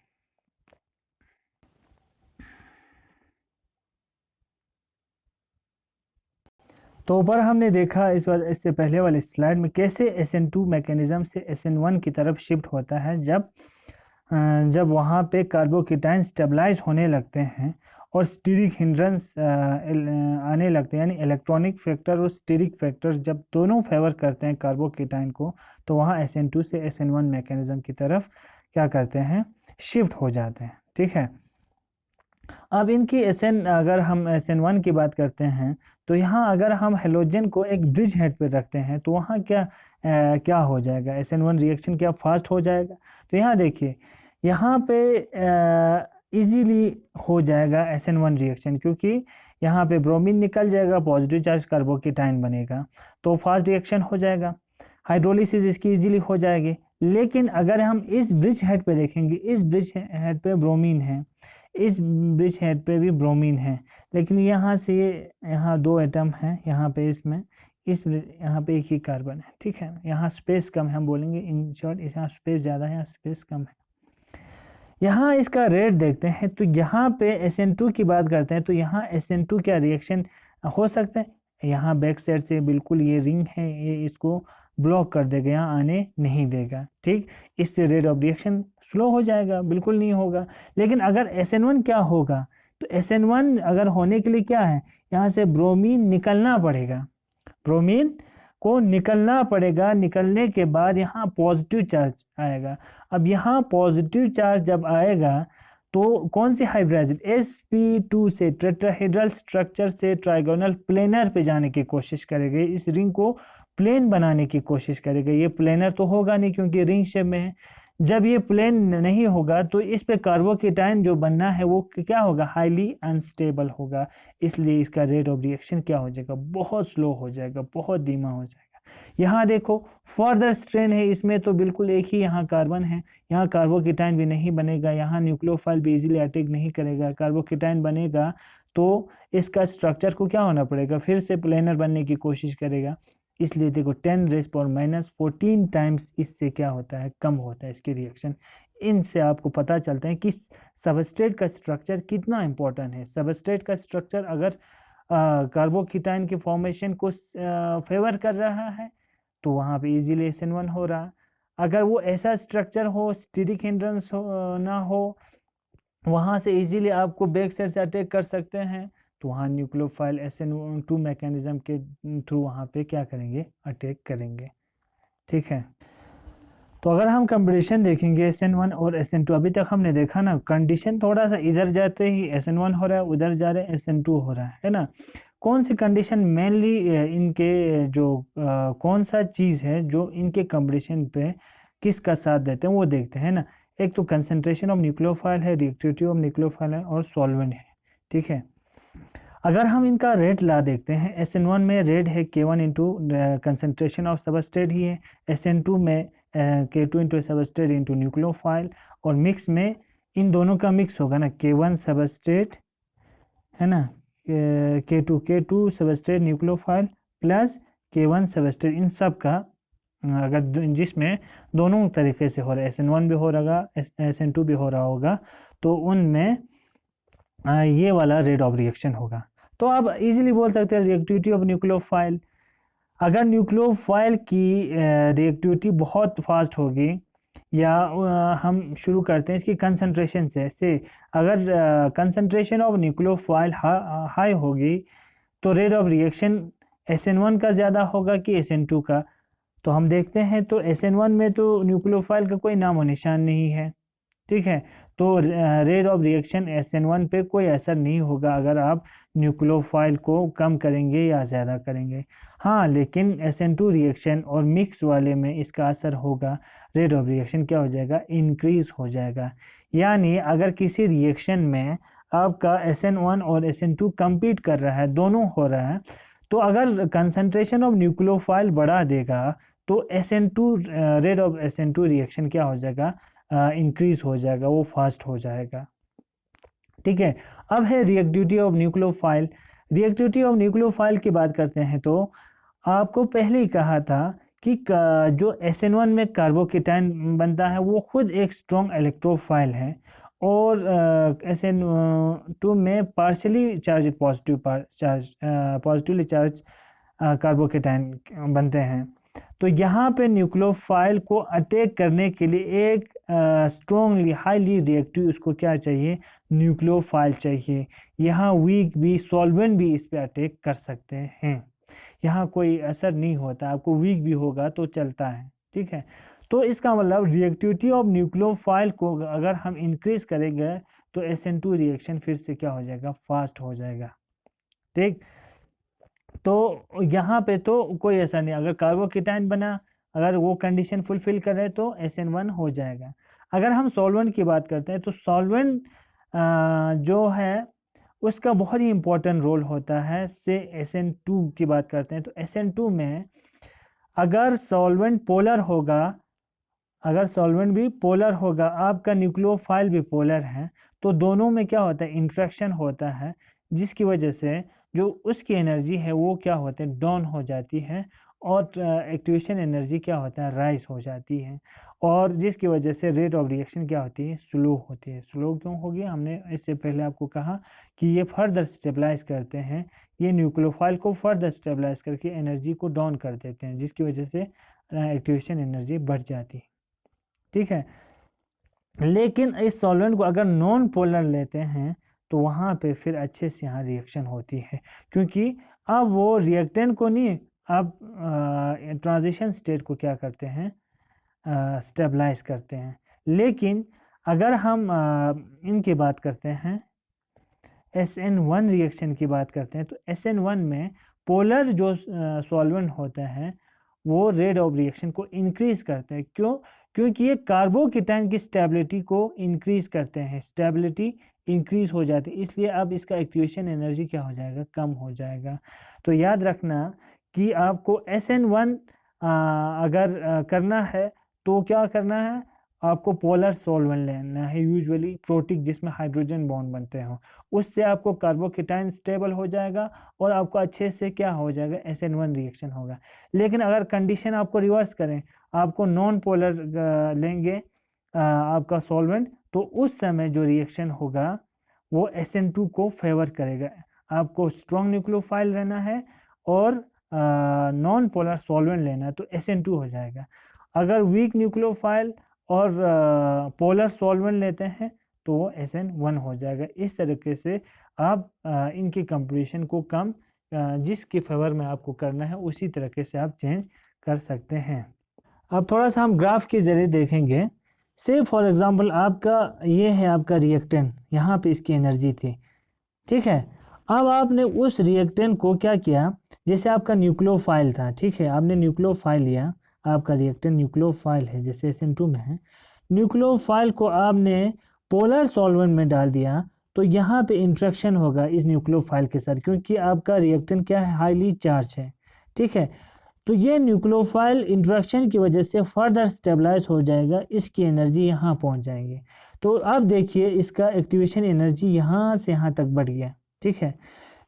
तो ऊपर हमने देखा इससे पहले वाले स्लाइड में कैसे SN2 मैकेनिज्म से SN1 की तरफ शिफ्ट होता है, जब वहाँ पे कार्बोकेटाइन स्टेबलाइज होने लगते हैं और स्टीरिक हिंड्रेंस आने लगते हैं, यानी इलेक्ट्रॉनिक फैक्टर और स्टीरिक फैक्टर जब दोनों फेवर करते हैं कार्बोकेटाइन को, तो वहाँ SN2 से SN1 मैकेनिज्म की तरफ क्या करते हैं, शिफ्ट हो जाते हैं, ठीक है। अब इनकी अगर हम SN1 की बात करते हैं, तो यहाँ अगर हम हेलोजन को एक ब्रिज हेड पे रखते हैं तो वहाँ क्या हो जाएगा, SN1 रिएक्शन क्या फास्ट हो जाएगा। तो यहाँ देखिए, यहाँ पे इजीली हो जाएगा SN1 रिएक्शन, क्योंकि यहाँ पे ब्रोमीन निकल जाएगा, पॉजिटिव चार्ज कार्बोकेटाइन बनेगा, तो फास्ट रिएक्शन हो जाएगा, हाइड्रोलिसिस इसकी इजीली हो जाएगी। लेकिन अगर हम इस ब्रिज हेड पे देखेंगे, इस ब्रिज हेड पे ब्रोमीन है, इस ब्रिज हेड पे भी ब्रोमीन है, लेकिन यहाँ से यहाँ 2 एटम हैं, यहाँ पे इसमें यहाँ पे एक ही कार्बन है, ठीक है। यहाँ स्पेस कम है, हम बोलेंगे इन शॉर्ट, यहाँ स्पेस ज़्यादा है, यहाँ स्पेस कम है। यहाँ इसका रेट देखते हैं, तो यहाँ पे SN2 की बात करते हैं, तो यहाँ SN2 क्या रिएक्शन हो सकता है, यहाँ बैक साइड से बिल्कुल ये रिंग है, ये इसको ब्लॉक कर देगा, यहाँ आने नहीं देगा, ठीक। इससे रेट ऑफ रिएक्शन स्लो हो जाएगा, बिल्कुल नहीं होगा। लेकिन अगर SN1 क्या होगा, तो SN1 अगर होने के लिए क्या है, यहाँ से ब्रोमीन निकलना पड़ेगा, ब्रोमीन को निकलना पड़ेगा, निकलने के बाद यहाँ पॉजिटिव चार्ज आएगा। अब यहाँ पॉजिटिव चार्ज जब आएगा तो कौन सी हाइब्रिडाइजेशन sp2 से टेट्राहेड्रल स्ट्रक्चर से ट्राइगोनल प्लेनर पे जाने की कोशिश करेगी, इस रिंग को प्लेन बनाने की कोशिश करेगा। ये प्लेनर तो होगा नहीं क्योंकि रिंग शेप में है। जब ये प्लेन नहीं होगा तो इस पे कार्बोकेटाइन जो बनना है वो क्या होगा, हाईली अनस्टेबल होगा। इसलिए इसका रेट ऑफ रिएक्शन क्या हो जाएगा, बहुत स्लो हो जाएगा, बहुत धीमा हो जाएगा। यहाँ देखो फर्दर स्ट्रेन है इसमें, तो बिल्कुल एक ही यहाँ कार्बन है, यहाँ कार्बोकेटाइन भी नहीं बनेगा, यहाँ न्यूक्लियोफाइल भी इजीली अटैक नहीं करेगा। कार्बोकेटाइन बनेगा तो इसका स्ट्रक्चर को क्या होना पड़ेगा, फिर से प्लेनर बनने की कोशिश करेगा। इसलिए देखो 10⁻⁻14 टाइम्स इससे क्या होता है, कम होता है इसकी रिएक्शन। इनसे आपको पता चलता है कि सबस्ट्रेट का स्ट्रक्चर कितना इंपॉर्टेंट है। सबस्ट्रेट का स्ट्रक्चर अगर कार्बोकेटाइन के फॉर्मेशन को फेवर कर रहा है तो वहाँ पे इजीली SN1 हो रहा। अगर वो ऐसा स्ट्रक्चर हो, स्टेरिक हिंड्रेंस ना हो, वहाँ से इजीली आपको बैक साइड से अटैक कर सकते हैं, तो वहाँ न्यूक्लियोफाइल SN2 मैकेनिज्म के थ्रू वहाँ पे क्या करेंगे, अटैक करेंगे। ठीक है, तो अगर हम कंपटीशन देखेंगे SN1 और SN2, अभी तक हमने देखा ना कंडीशन थोड़ा सा इधर जाते ही SN1 हो रहा है, उधर जा रहे SN2 हो रहा है ना। कौन सी कंडीशन मेनली इनके जो कौन सा चीज़ है जो इनके कंपटीशन पे किसका साथ देते हैं वो देखते हैं ना। एक तो कंसंट्रेशन ऑफ न्यूक्लियोफाइल है, रिएक्टिविटी ऑफ न्यूक्लियोफाइल है, और सॉल्वेंट है। ठीक है, अगर हम इनका रेट ला देखते हैं, SN1 में रेट है K1 into concentration of substrate ही है, SN2 में K2 into substrate into nucleophile, और मिक्स में इन दोनों का मिक्स होगा ना, K1 सबस्ट्रेट है ना, K2 substrate nucleophile plus K1 substrate, इन सब का अगर जिसमें दोनों तरीके से हो रहा है, SN1 भी हो रहा SN2 भी हो रहा होगा, तो उनमें ये वाला रेट ऑफ रिएक्शन होगा। तो आप इजीली बोल सकते हैं रिएक्टिविटी ऑफ न्यूक्लियोफाइल। अगर न्यूक्लियोफाइल की रिएक्टिविटी बहुत फास्ट होगी, या हम शुरू करते हैं इसकी कंसंट्रेशन से अगर कंसंट्रेशन ऑफ न्यूक्लियोफाइल हाई होगी तो रेट ऑफ रिएक्शन SN1 का ज़्यादा होगा कि SN2 का। तो हम देखते हैं तो SN1 में तो न्यूक्लियोफाइल का कोई नामो निशान नहीं है। ठीक है, तो रेट ऑफ रिएक्शन SN1 पे कोई असर नहीं होगा अगर आप न्यूक्लियोफाइल को कम करेंगे या ज़्यादा करेंगे। हाँ, लेकिन SN2 रिएक्शन और मिक्स वाले में इसका असर होगा, रेट ऑफ रिएक्शन क्या हो जाएगा, इंक्रीज हो जाएगा। यानी अगर किसी रिएक्शन में आपका SN1 और SN2 compete कर रहा है, दोनों हो रहा है, तो अगर कंसंट्रेशन ऑफ न्यूक्लियोफाइल बढ़ा देगा तो SN2 rate of SN2 reaction क्या हो जाएगा, इंक्रीज हो जाएगा, वो फास्ट हो जाएगा। ठीक है, अब है reactivity of nucleophile. Reactivity of nucleophile की बात करते हैं तो आपको पहले ही कहा था कि जो SN1 में कार्बोकेटाइन बनता है वो खुद एक स्ट्रॉन्ग इलेक्ट्रोफाइल है, और SN2 में partially charge positively charge carbocation बनते हैं। तो यहाँ पे न्यूक्लियोफाइल को अटैक करने के लिए एक स्ट्रॉन्गली हाईली रिएक्टिव उसको क्या चाहिए, न्यूक्लियोफाइल चाहिए। यहाँ वीक भी सॉल्वेंट भी इस पे अटैक कर सकते हैं, यहाँ कोई असर नहीं होता, आपको वीक भी होगा तो चलता है। ठीक है, तो इसका मतलब रिएक्टिविटी ऑफ न्यूक्लियोफाइल को अगर हम इंक्रीज करेंगे तो SN2 रिएक्शन फिर से क्या हो जाएगा, फास्ट हो जाएगा। ठीक, तो यहाँ पे तो कोई ऐसा नहीं, अगर कार्बोकेटाइन बना, अगर वो कंडीशन फुलफिल कर रहे तो SN1 हो जाएगा। अगर हम सॉल्वेंट की बात करते हैं तो सॉल्वेंट जो है उसका बहुत ही इम्पोर्टेंट रोल होता है। से SN2 की बात करते हैं तो SN2 में अगर सॉल्वेंट पोलर होगा, अगर सॉल्वेंट भी पोलर होगा, आपका न्यूक्लियोफाइल भी पोलर है, तो दोनों में क्या होता है, इंट्रैक्शन होता है, जिसकी वजह से जो उसकी एनर्जी है वो क्या होता है, डाउन हो जाती है, और एक्टिवेशन एनर्जी क्या होता है, राइज हो जाती है, और जिसकी वजह से रेट ऑफ रिएक्शन क्या होती है, स्लो होती है। स्लो क्यों होगी, हमने इससे पहले आपको कहा कि ये फर्दर स्टेबलाइज करते हैं, ये न्यूक्लियोफाइल को फर्दर स्टेबलाइज करके एनर्जी को डाउन कर देते हैं, जिसकी वजह से एक्टिवेशन एनर्जी बढ़ जाती है। ठीक है, लेकिन इस सॉल्वेंट को अगर नॉन पोलर लेते हैं तो वहाँ पे फिर अच्छे से यहाँ रिएक्शन होती है, क्योंकि अब वो रिएक्टेंट को नहीं, अब ट्रांजिशन स्टेट को क्या करते हैं, स्टेबलाइज करते हैं। लेकिन अगर हम इनकी बात करते हैं, SN1 रिएक्शन की बात करते हैं, तो SN1 में पोलर जो सॉल्वेंट होते हैं वो रेट ऑफ रिएक्शन को इंक्रीज करते हैं। क्यों? क्योंकि ये कार्बोकेटाइन की स्टेबिलिटी को इंक्रीज करते हैं, स्टेबिलिटी इंक्रीज हो जाती है, इसलिए अब इसका एक्टिवेशन एनर्जी क्या हो जाएगा, कम हो जाएगा। तो याद रखना कि आपको SN1 अगर करना है तो क्या करना है, आपको पोलर सॉल्वेंट लेना है, यूजुअली प्रोटिक जिसमें हाइड्रोजन बॉन्ड बनते हो, उससे आपको कार्बोकेटाइन स्टेबल हो जाएगा और आपको अच्छे से क्या हो जाएगा, SN1 रिएक्शन होगा। लेकिन अगर कंडीशन आपको रिवर्स करें, आपको नॉन पोलर लेंगे आपका सॉल्वेंट, तो उस समय जो रिएक्शन होगा वो SN2 को फेवर करेगा। आपको स्ट्रॉन्ग न्यूक्लियोफाइल रहना है और नॉन पोलर सॉल्वेंट लेना है, तो SN2 हो जाएगा। अगर वीक न्यूक्लियोफाइल और पोलर सॉल्वेंट लेते हैं तो वो SN1 हो जाएगा। इस तरीके से आप इनकी कंपोजिशन को कम जिसके फेवर में आपको करना है उसी तरीके से आप चेंज कर सकते हैं। अब थोड़ा सा हम ग्राफ के ज़रिए देखेंगे। से फॉर एग्जांपल आपका ये है आपका रिएक्टेंट, यहाँ पे इसकी एनर्जी थी, ठीक है। अब आपने उस रिएक्टेंट को क्या किया, जैसे आपका न्यूक्लियोफाइल था, ठीक है, आपने न्यूक्लियोफाइल लिया, आपका रिएक्टेंट न्यूक्लियोफाइल है जैसे SN2 में है, न्यूक्लियोफाइल को आपने पोलर सॉल्वेंट में डाल दिया, तो यहाँ पे इंट्रैक्शन होगा इस न्यूक्लियोफाइल के साथ, क्योंकि आपका रिएक्टेंट क्या है, हाईली चार्ज है, ठीक है। तो ये न्यूक्लियोफाइल इंट्रैक्शन की वजह से फर्दर स्टेबलाइज हो जाएगा, इसकी एनर्जी यहाँ पहुँच जाएंगे। तो अब देखिए इसका एक्टिवेशन एनर्जी यहाँ से यहाँ तक बढ़ गया, ठीक है।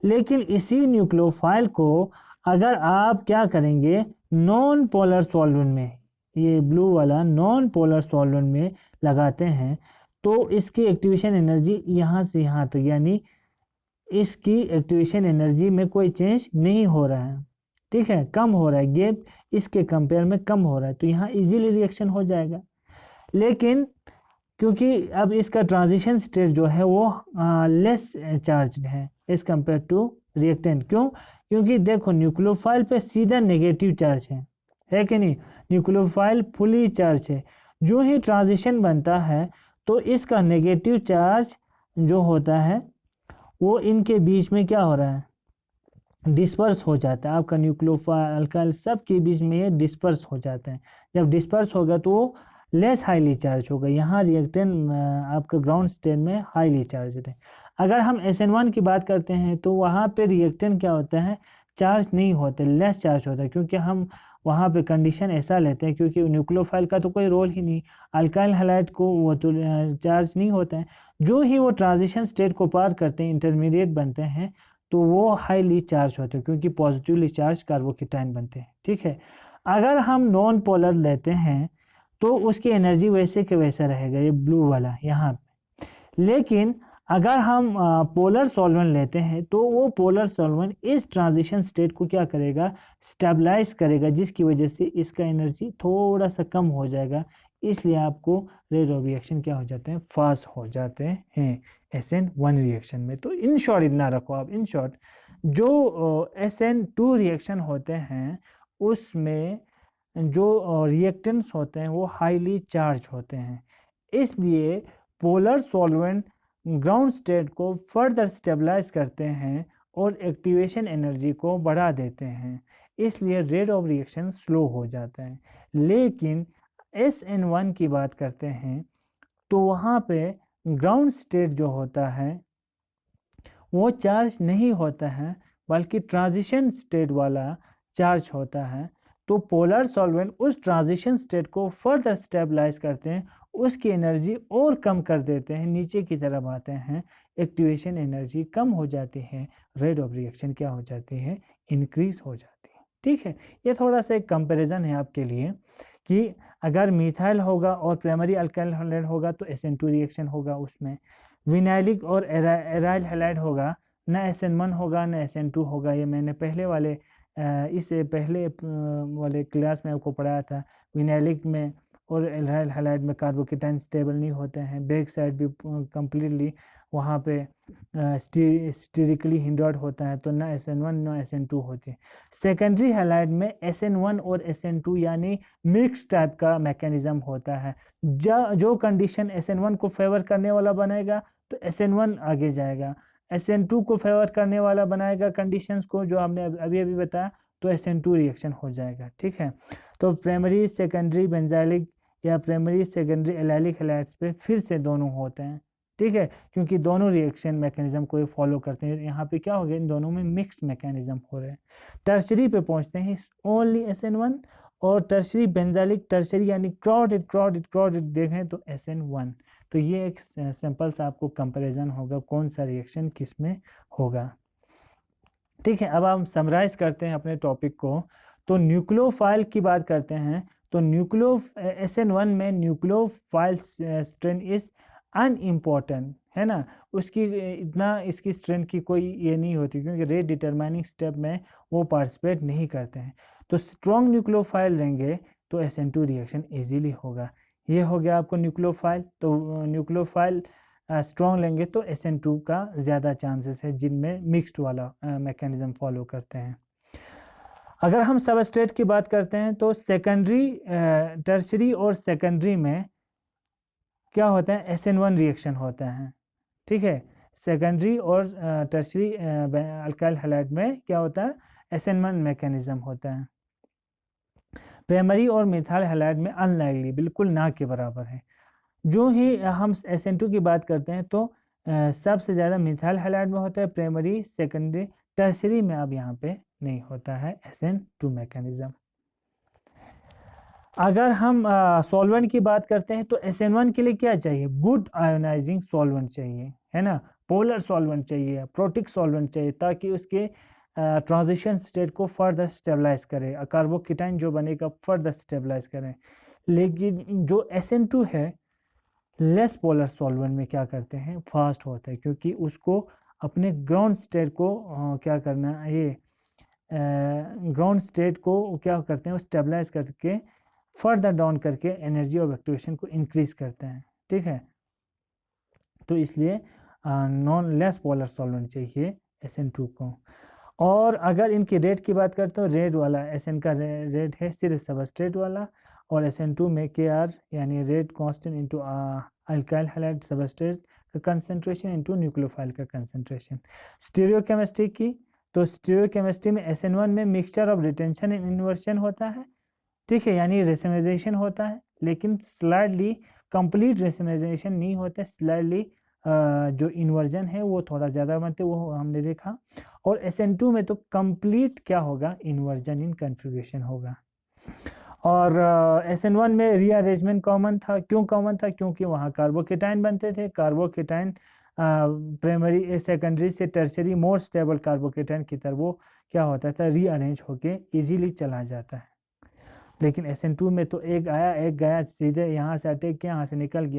लेकिन इसी न्यूक्लियोफाइल को अगर आप क्या करेंगे, नॉन पोलर सॉल्वेंट में, ये ब्लू वाला नॉन पोलर सॉल्वेंट में लगाते हैं, तो इसकी एक्टिवेशन एनर्जी यहाँ से यहाँ तक, यानी इसकी एक्टिवेशन एनर्जी में कोई चेंज नहीं हो रहा है, ठीक है, कम हो रहा है, गैप इसके कंपेयर में कम हो रहा है, तो यहाँ इजीली रिएक्शन हो जाएगा। लेकिन क्योंकि अब इसका ट्रांजिशन स्टेट जो है वो लेस चार्ज है एज कंपेयर टू रिएक्टेंट। क्यों? क्योंकि देखो न्यूक्लियोफाइल पे सीधा नेगेटिव चार्ज है कि नहीं, न्यूक्लियोफाइल फुली चार्ज है। जो ही ट्रांजिशन बनता है तो इसका नेगेटिव चार्ज जो होता है वो इनके बीच में क्या हो रहा है, डिस्पर्स हो जाता है। आपका न्यूक्लियोफाइल अल्काइल सब के बीच में ये डिस्पर्स हो जाता है। जब डिस्पर्स होगा तो वो लेस हाईली चार्ज होगा। यहाँ रिएक्टेंट आपका ग्राउंड स्टेट में हाईली चार्ज है। अगर हम SN1 की बात करते हैं तो वहाँ पे रिएक्टेंट क्या होता है, चार्ज नहीं होते, लेस चार्ज होता है, क्योंकि हम वहाँ पे कंडीशन ऐसा लेते हैं, क्योंकि न्यूक्लियोफाइल का तो कोई रोल ही नहीं, अल्काइल हैलाइड को वो तो चार्ज नहीं होता है। जो ही वो ट्रांजिशन स्टेट को पार करते हैं, इंटरमीडिएट बनते हैं, तो वो हाईली चार्ज होते हैं, क्योंकि पॉजिटिवली चार्ज कार्बोकेटाइन बनते हैं, ठीक है। अगर हम नॉन पोलर लेते हैं तो उसकी एनर्जी वैसे के वैसा रहेगा, ये ब्लू वाला यहाँ पे। लेकिन अगर हम पोलर सॉल्वेंट लेते हैं तो वो पोलर सॉल्वेंट इस ट्रांजिशन स्टेट को क्या करेगा, स्टेबलाइज करेगा, जिसकी वजह से इसका एनर्जी थोड़ा सा कम हो जाएगा। इसलिए आपको रेट ऑफ रिएक्शन क्या हो जाते हैं, फास्ट हो जाते हैं SN1 रिएक्शन में। तो इन शॉर्ट इतना रखो आप, इन शॉर्ट जो SN2 रिएक्शन होते हैं उसमें जो रिएक्टेंट्स होते हैं वो हाईली चार्ज होते हैं, इसलिए पोलर सॉल्वेंट ग्राउंड स्टेट को फर्दर स्टेबलाइज करते हैं और एक्टिवेशन एनर्जी को बढ़ा देते हैं, इसलिए रेट ऑफ रिएक्शन स्लो हो जाता है। लेकिन SN1 की बात करते हैं तो वहाँ पे ग्राउंड स्टेट जो होता है वो चार्ज नहीं होता है, बल्कि ट्रांजिशन स्टेट वाला चार्ज होता है। तो पोलर सॉल्वेंट उस ट्रांजिशन स्टेट को फर्दर स्टेबलाइज करते हैं, उसकी एनर्जी और कम कर देते हैं, नीचे की तरफ आते हैं, एक्टिवेशन एनर्जी कम हो जाती है, रेट ऑफ रिएक्शन क्या हो जाती है, इंक्रीज हो जाती है, ठीक है। ये थोड़ा सा एक कंपैरिजन है आपके लिए कि अगर मिथाइल होगा और प्राइमरी अल्काइल हैलाइड होगा तो SN2 रिएक्शन होगा, उसमें विनाइलिक और एराइल हैलाइड होगा, ना SN1 होगा ना SN2 होगा। ये मैंने पहले वाले इससे पहले वाले क्लास में आपको पढ़ाया था। विनाइलिक में और एराइल हैलाइड में कार्बोकेटाइन स्टेबल नहीं होते हैं, बैक साइड भी कम्प्लीटली वहाँ पे स्टेरिकली हिंडर्ड होता है, तो ना SN1 ना SN2 होते। सेकेंडरी हैलाइड में SN1 और SN2 यानी मिक्स टाइप का मैकेनिज्म होता है। जो कंडीशन SN1 को फेवर करने वाला बनेगा तो SN1 आगे जाएगा, SN2 को फेवर करने वाला बनाएगा कंडीशंस को, जो आपने अभी अभी बताया, तो SN2 रिएक्शन हो जाएगा। ठीक है, तो प्राइमरी सेकेंडरी बेंजाइलिक या प्राइमरी सेकेंडरी एलाइलिक हैलाइड्स पे फिर से दोनों होते हैं। ठीक है, क्योंकि दोनों रिएक्शन मैकेनिज्म को फॉलो करते हैं। यहाँ पे क्या हो गया, इन दोनों में मिक्स्ड मैकेनिज्म हो रहे हैं। टर्शरी पे पहुंचते हैं ओनली SN1, और टर्शरी बेंजाइलिक टर्शरी यानी क्राउडेड देखें तो SN1। तो ये एक सिंपल सा आपको कंपैरिजन होगा कौन सा रिएक्शन किस में होगा। ठीक है, अब हम समराइज करते हैं अपने टॉपिक को। तो न्यूक्लियोफाइल की बात करते हैं, तो SN1 में न्यूक्लियोफाइल स्ट्रेन इज अनइम्पॉर्टेंट, है ना, उसकी इतना इसकी स्ट्रेंथ की कोई ये नहीं होती, क्योंकि रेट डिटरमाइनिंग स्टेप में वो पार्टिसिपेट नहीं करते हैं। तो स्ट्रॉन्ग न्यूक्लियोफाइल लेंगे तो SN2 रिएक्शन इजीली होगा। ये हो गया आपको न्यूक्लियोफाइल। तो न्यूक्लियोफाइल स्ट्रॉन्ग लेंगे तो SN2 का ज़्यादा चांसेस है, जिनमें मिक्स्ड वाला मैकेनिज्म फॉलो करते हैं। अगर हम सबस्ट्रेट की बात करते हैं तो सेकेंडरी टर्शरी और सेकेंडरी में क्या होता है, SN1 रिएक्शन होता है। ठीक है, सेकेंडरी और टर्शरी अल्काइल हैलाइड में क्या होता है, SN1 मैकेनिज्म होता है। प्राइमरी और मिथाइल हैलाइड में अनलाइकली, बिल्कुल ना के बराबर है। जो ही हम SN2 की बात करते हैं तो सबसे ज़्यादा मिथाइल हैलाइड में होता है, प्राइमरी सेकेंडरी टर्शरी में अब यहाँ पे नहीं होता है SN2 मैकेनिज्म। अगर हम सॉल्वेंट की बात करते हैं तो SN1 के लिए क्या चाहिए, गुड आयोनाइजिंग सॉल्वेंट चाहिए, है ना, पोलर सॉल्वेंट चाहिए, प्रोटिक सॉल्वेंट चाहिए, ताकि उसके ट्रांजिशन स्टेट को फर्दर स्टेबलाइज करे, कार्बोकेटाइन जो बनेगा फर्दर स्टेबलाइज करें। लेकिन जो SN2 है लेस पोलर सॉल्वेंट में क्या करते हैं, फास्ट होता है, क्योंकि उसको अपने ग्राउंड स्टेट को क्या करना है, ये ग्राउंड स्टेट को क्या करते हैं, स्टेबलाइज करके फर्दर डाउन करके एनर्जी ऑफ एक्टिवेशन को इंक्रीज करते हैं। ठीक है, तो इसलिए नॉन लेस पोलर सॉल्वेंट चाहिए SN2 को। और अगर इनकी रेट की बात करते हो, रेट वाला SN का रेट है सिर्फ सबस्ट्रेट वाला, और SN2 में Kr यानी rate constant into alkyl halide substrate का कंसंट्रेशन इनटू न्यूक्लियोफाइल का कंसंट्रेशन। स्टीरियोकेमिस्ट्री की, तो स्टीरियोकेमिस्ट्री में SN1 में mixture of retention and inversion होता है। ठीक है, यानी रेसिमाइजेशन होता है, लेकिन स्लाइडली कंप्लीट रेसिमाइजेशन नहीं होता, स्लाइडली जो इन्वर्जन है वो थोड़ा ज़्यादा बनते, वो हमने देखा। और SN2 में तो कंप्लीट क्या होगा, इन्वर्जन इन कन्फिग्रेशन होगा। और SN1 में रीअरेंजमेंट कॉमन था। क्यों कॉमन था, क्योंकि वहाँ कार्बोकेटाइन बनते थे। कार्बोकेटाइन प्राइमरी सेकेंडरी से टर्शरी मोर स्टेबल कार्बोकेटाइन की तरह वो क्या होता था, रीअरेंज होके इजीली चला जाता है। लेकिन SN2 में तो एक आया एक गया, सीधे यहाँ से अटैक किया, यहाँ से निकल गया।